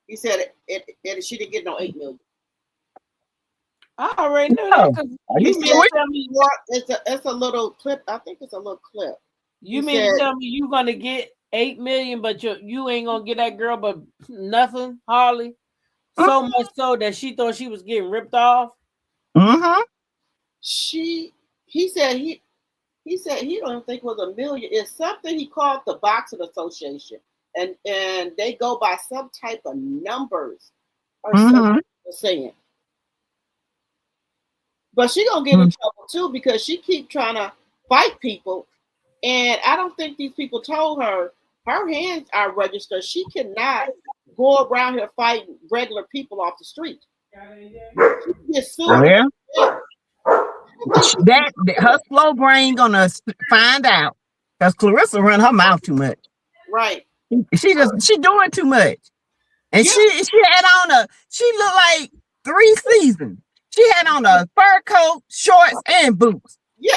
He said it she didn't get no 8 million. I already knew Oh, that. 'Cause are you you mean to serious? tell me It's a little clip. I think it's a little clip. you He mean to said- tell me you gonna get 8 million, but you ain't gonna get that girl but nothing, Harley? So much so that she thought she was getting ripped off. Mm-hmm. He said he don't think it was $1 million. It's something he called the Boxing Association, and they go by some type of numbers or something they're saying. But she gonna get in trouble too because she keep trying to fight people, and I don't think these people told her hands are registered. She cannot go around here fighting regular people off the street. She gets sued. Well, that her slow brain gonna find out because Clarissa run her mouth too much. Right. She doing too much, and Yeah. she had on she looked like 3 seasons. She had on a fur coat, shorts, and boots. Yeah,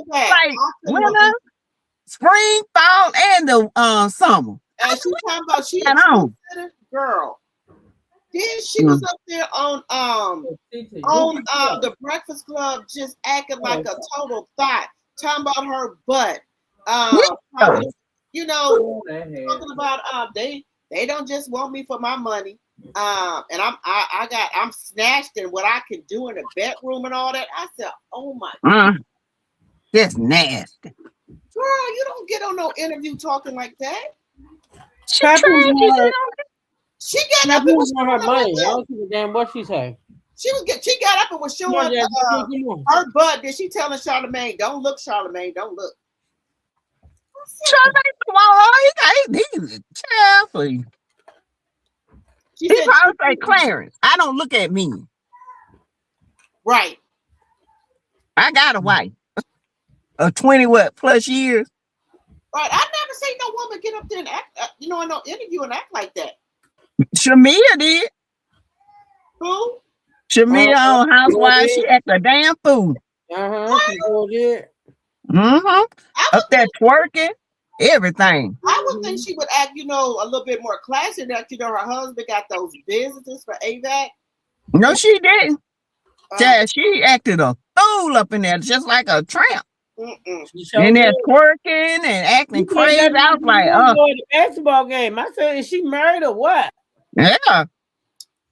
like winter, spring, fall, and the summer. And she talking about she girl. Then she was up there on the Breakfast Club just acting like a total thought, talking about her butt. You know, talking about they don't just want me for my money. And I'm snatched in what I can do in the bedroom and all that. I said, oh my God. That's nasty. Girl, you don't get on no interview talking like that. She got up and was on her money. I don't give a damn what she say. She got up and was showing her butt. Then she telling Charlamagne, "Don't look, Charlamagne, don't look." Charlamagne, come on, he's child, please. He probably say, Clarence, I don't look at me. Right. I got a wife of 20 plus years. Right. I never seen no woman get up there and act, in no interview and act like that. Shamia did. Who? Shamia on Housewives, she act a damn fool. She did. Up there twerking, everything. I would think she would act, a little bit more classy. That her husband got those businesses for AVAC. No, she didn't. She acted a fool up in there, just like a tramp. And they're twerking and acting crazy. I was like, going to the basketball game. I said, is she married or what? Yeah.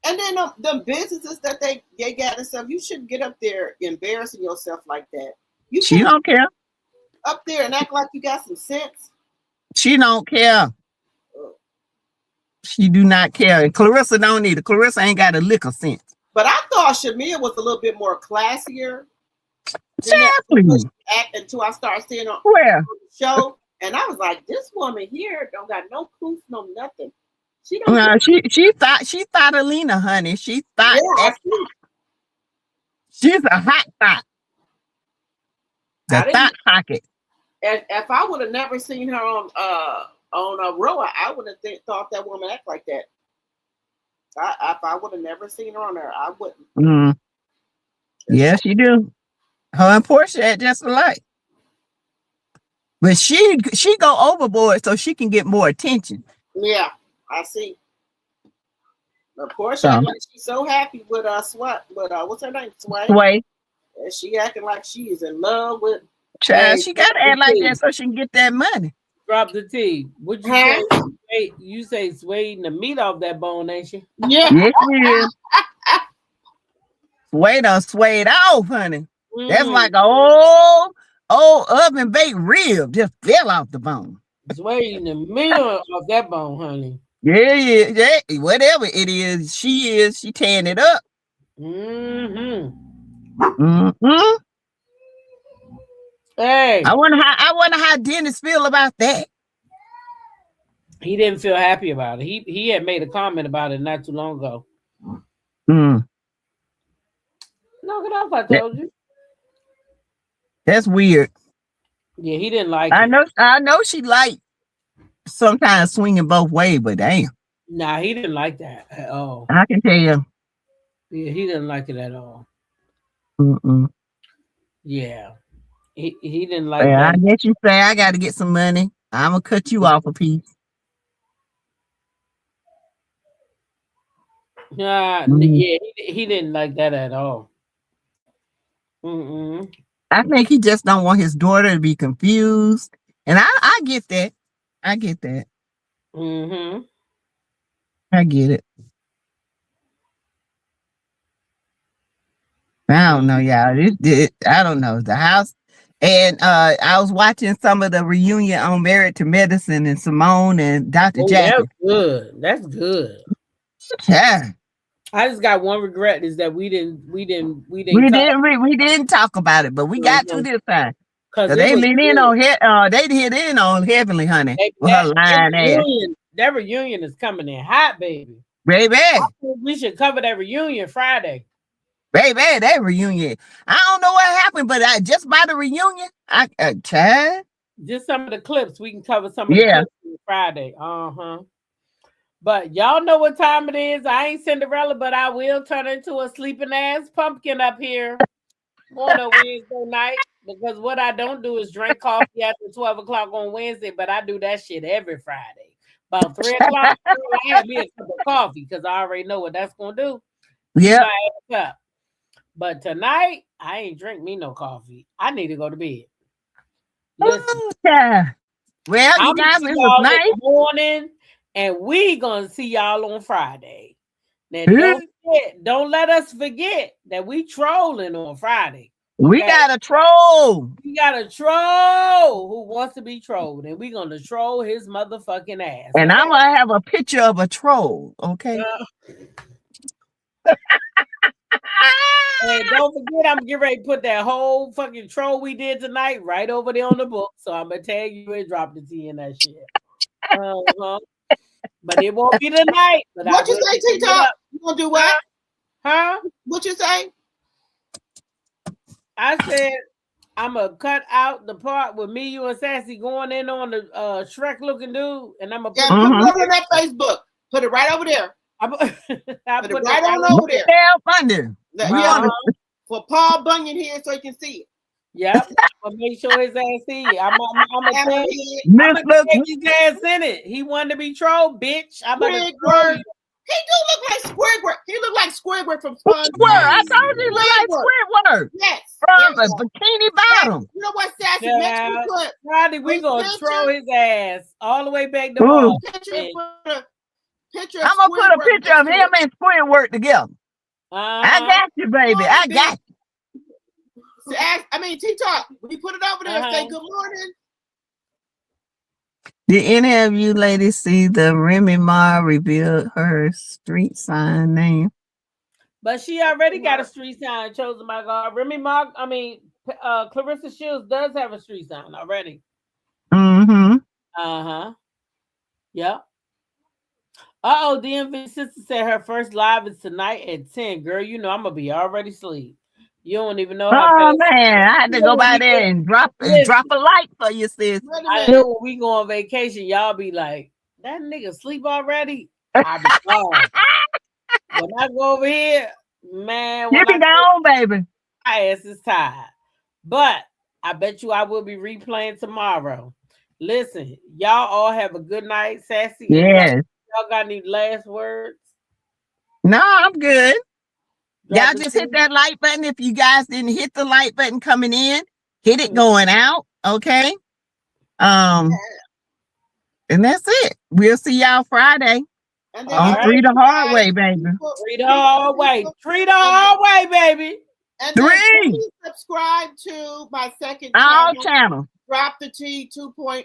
And then the businesses that they got and stuff, you shouldn't get up there embarrassing yourself like that. She don't care. Up there and act like you got some sense. She don't care. She do not care. And Clarissa don't either. Clarissa ain't got a lick of sense. But I thought Shamia was a little bit more classier. Exactly. Until I started seeing on the show, and I was like, "This woman here don't got no proof, no nothing." She thought Alina, honey. She thought she's a hot thought. The thought pocket. If I would have never seen her on Roa, I would have thought that woman act like that. If I would have never seen her on there, I wouldn't. Yes, you do. Her and Portia act just alike. But she go overboard so she can get more attention. Yeah, I see. Of course, she's so happy with what's her name? Sway. And she acting like she is in love with. Child, she gotta act like that so she can get that money. Drop the T. Would you say? You say Sway the meat off that bone, ain't she? Yeah. Yes, she is. Sway done swayed off, honey. That's like an old oven baked rib just fell off the bone. Sway in the middle of that bone, honey. Yeah. Whatever it is, she tearing it up. Hey, I wonder how Dennis feel about that. he didn't feel happy about it. He had made a comment about it not too long ago. Mm, Knock it off, I that- told you. that's weird. Yeah, he didn't like it. I know she like sometimes swinging both ways, but damn, Nah, he didn't like that at all. I can tell you. Yeah, he didn't like it at all. Mm-mm. Yeah, he didn't like Yeah, that. I guess you say I got to get some money. I'm gonna cut you off a piece. Yeah, Mm. he didn't like that at all. Mm-mm. I think he just don't want his daughter to be confused, and I get that. I get that. Mm-hmm. I get it. I don't know, y'all. I don't know the house. And I was watching some of the reunion on Married to Medicine and Simone and Dr. Oh, Jackie. that's good. That's good. Yeah. I just got one regret is that we didn't We didn't talk about it, but we got to this time. because So they been in on they hit in on Heavenly, honey, with her lying ass. That reunion is coming in hot, baby. Baby. We should cover that reunion Friday. Baby, that reunion. I don't know what happened, but just by the reunion, Chad. Just some of the clips. We can cover some of the clips on Friday. Uh-huh. But y'all know what time it is. I ain't Cinderella, but I will turn into a sleeping ass pumpkin up here on a Wednesday night. Because what I don't do is drink coffee after 12 o'clock on Wednesday, but I do that shit every Friday. About 3 o'clock, I have me a cup of coffee because I already know what that's going to do. Yeah. But tonight, I ain't drink me no coffee. I need to go to bed. Listen. Yeah. Well, you guys, it was nice. In the morning, and we gonna see y'all on Friday. Now, don't let us forget that we trolling on Friday. Okay? We got a troll. We got a troll who wants to be trolled, and we gonna troll his motherfucking ass. And I'm gonna have a picture of a troll. Okay. And don't forget, I'm getting ready to put that whole fucking troll we did tonight right over there on the book. So I'm gonna tag you and drop the T in that shit. But it won't be tonight. What you say, TikTok? You gonna do what? Huh? What you say? I said I'm gonna cut out the part with me, you, and Sassy going in on the Shrek looking dude, and I'm gonna put it on that Facebook. Put it right over there. I put it right on over there. For Paul Bunyan here, so you can see it. Yep. I'll make sure his ass see it. I'm gonna tag his ass in it. He wanted to be trolled, bitch. I'm about to troll you. He do look like Squidward. He look like Squidward from SpongeBob. I told you he look like Squidward. Yes. From a Bikini Bottom. You know what, Sassy? Friday, we gonna troll his ass all the way back to Paul. I'm gonna put a picture of him and Squidward together. I got you, baby. I got you. TikTok, when you put it over there, say good morning. Did any of you ladies see the Remy Ma revealed her street sign name? But she already got a street sign chosen by God. Remy Ma, Clarissa Shields does have a street sign already. Mm-hmm. Uh-huh. Yep. DMV sister said her first live is tonight at 10. Girl, you know I'm gonna be already asleep. You don't even know how fast. Man, I had to go by there and drop a light for you, sis. I know when we go on vacation, y'all be like, that nigga sleep already? I be gone. When I go over here, man, you be gone, baby. My ass is tired. But I bet you I will be replaying tomorrow. Listen, y'all all have a good night, Sassy. Yes. Y'all got any last words? No, I'm good. Y'all just hit that like button. If you guys didn't hit the like button coming in, hit it going out. Okay. And that's it. We'll see y'all Friday on 3 the Hard Way, baby. 3 the Hard Way. 3 the Hard Way, baby. And 3. Subscribe to my second channel. Drop the T 2.0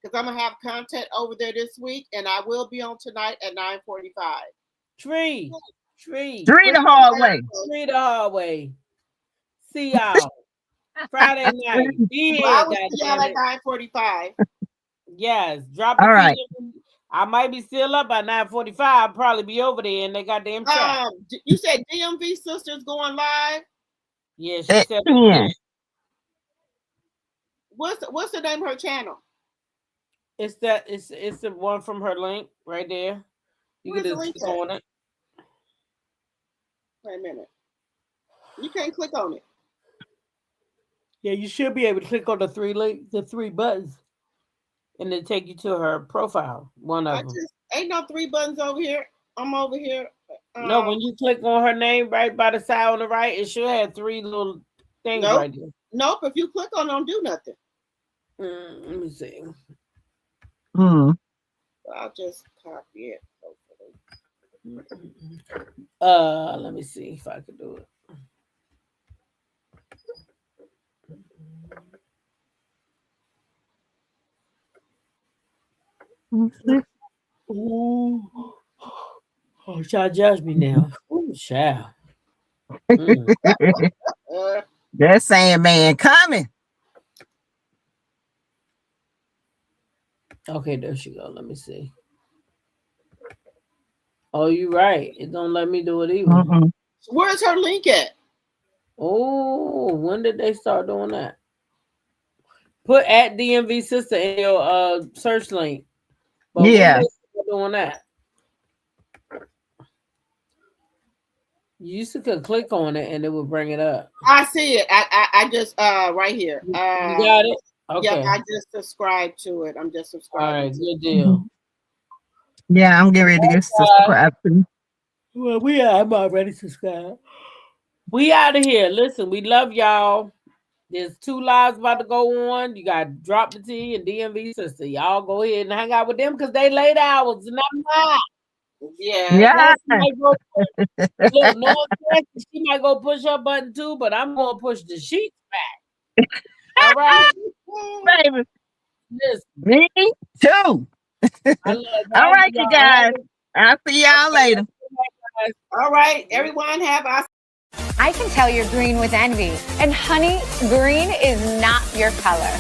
because I'm gonna have content over there this week, and I will be on tonight at 9:45. 3 the Hard Way. 3 the Hard Way. See y'all. Friday night. Big, Well, I will see y'all goddamn at it. 9:45. Yes, drop the All right. tea. I might be still up by 9:45. I'll probably be over there in that goddamn chat. You said DMV Sisters going live? Yeah, she At said 10. What's the name of her channel? it's the one from her link right there. You Where's can the just link click at? on it. Wait a minute. You can't click on it. Yeah, you should be able to click on the three buttons, and then take you to her profile. One of them. Ain't no 3 buttons over here. I'm over here. No, when you click on her name right by the side on the right, it should have 3 little things Nope. right there. Nope. If you click on it, don't do nothing. Let me see. I'll just copy it. Let me see if I can do it. Ooh. Oh, y'all judge me now. Ooh, child. That Sandman coming. Okay, there she go. Let me see. Oh, you're right. It don't let me do it either. Where's her link at? Oh, when did they start doing that? Put at DMV Sister in your search link. But Yeah. when they start doing that? You used to click on it and it would bring it up. I see it. I just right here. You got it? Okay. Yeah, I just subscribed to it. I'm just subscribing. All right, good deal. Yeah, I'm getting ready to get subscribed to. Well, I'm already subscribed. We out of here. Listen, we love y'all. There's 2 lives about to go on. You got Drop the Tea and DMV Sister. Y'all go ahead and hang out with them because they late hours and I'm not. Yeah. Look, no offense, she might go push her button too, but I'm gonna push the sheets back. All right, baby. Listen. Me too. All right, you guys. I'll see y'all later. All right, everyone have a. I can tell you're green with envy, and honey, green is not your color.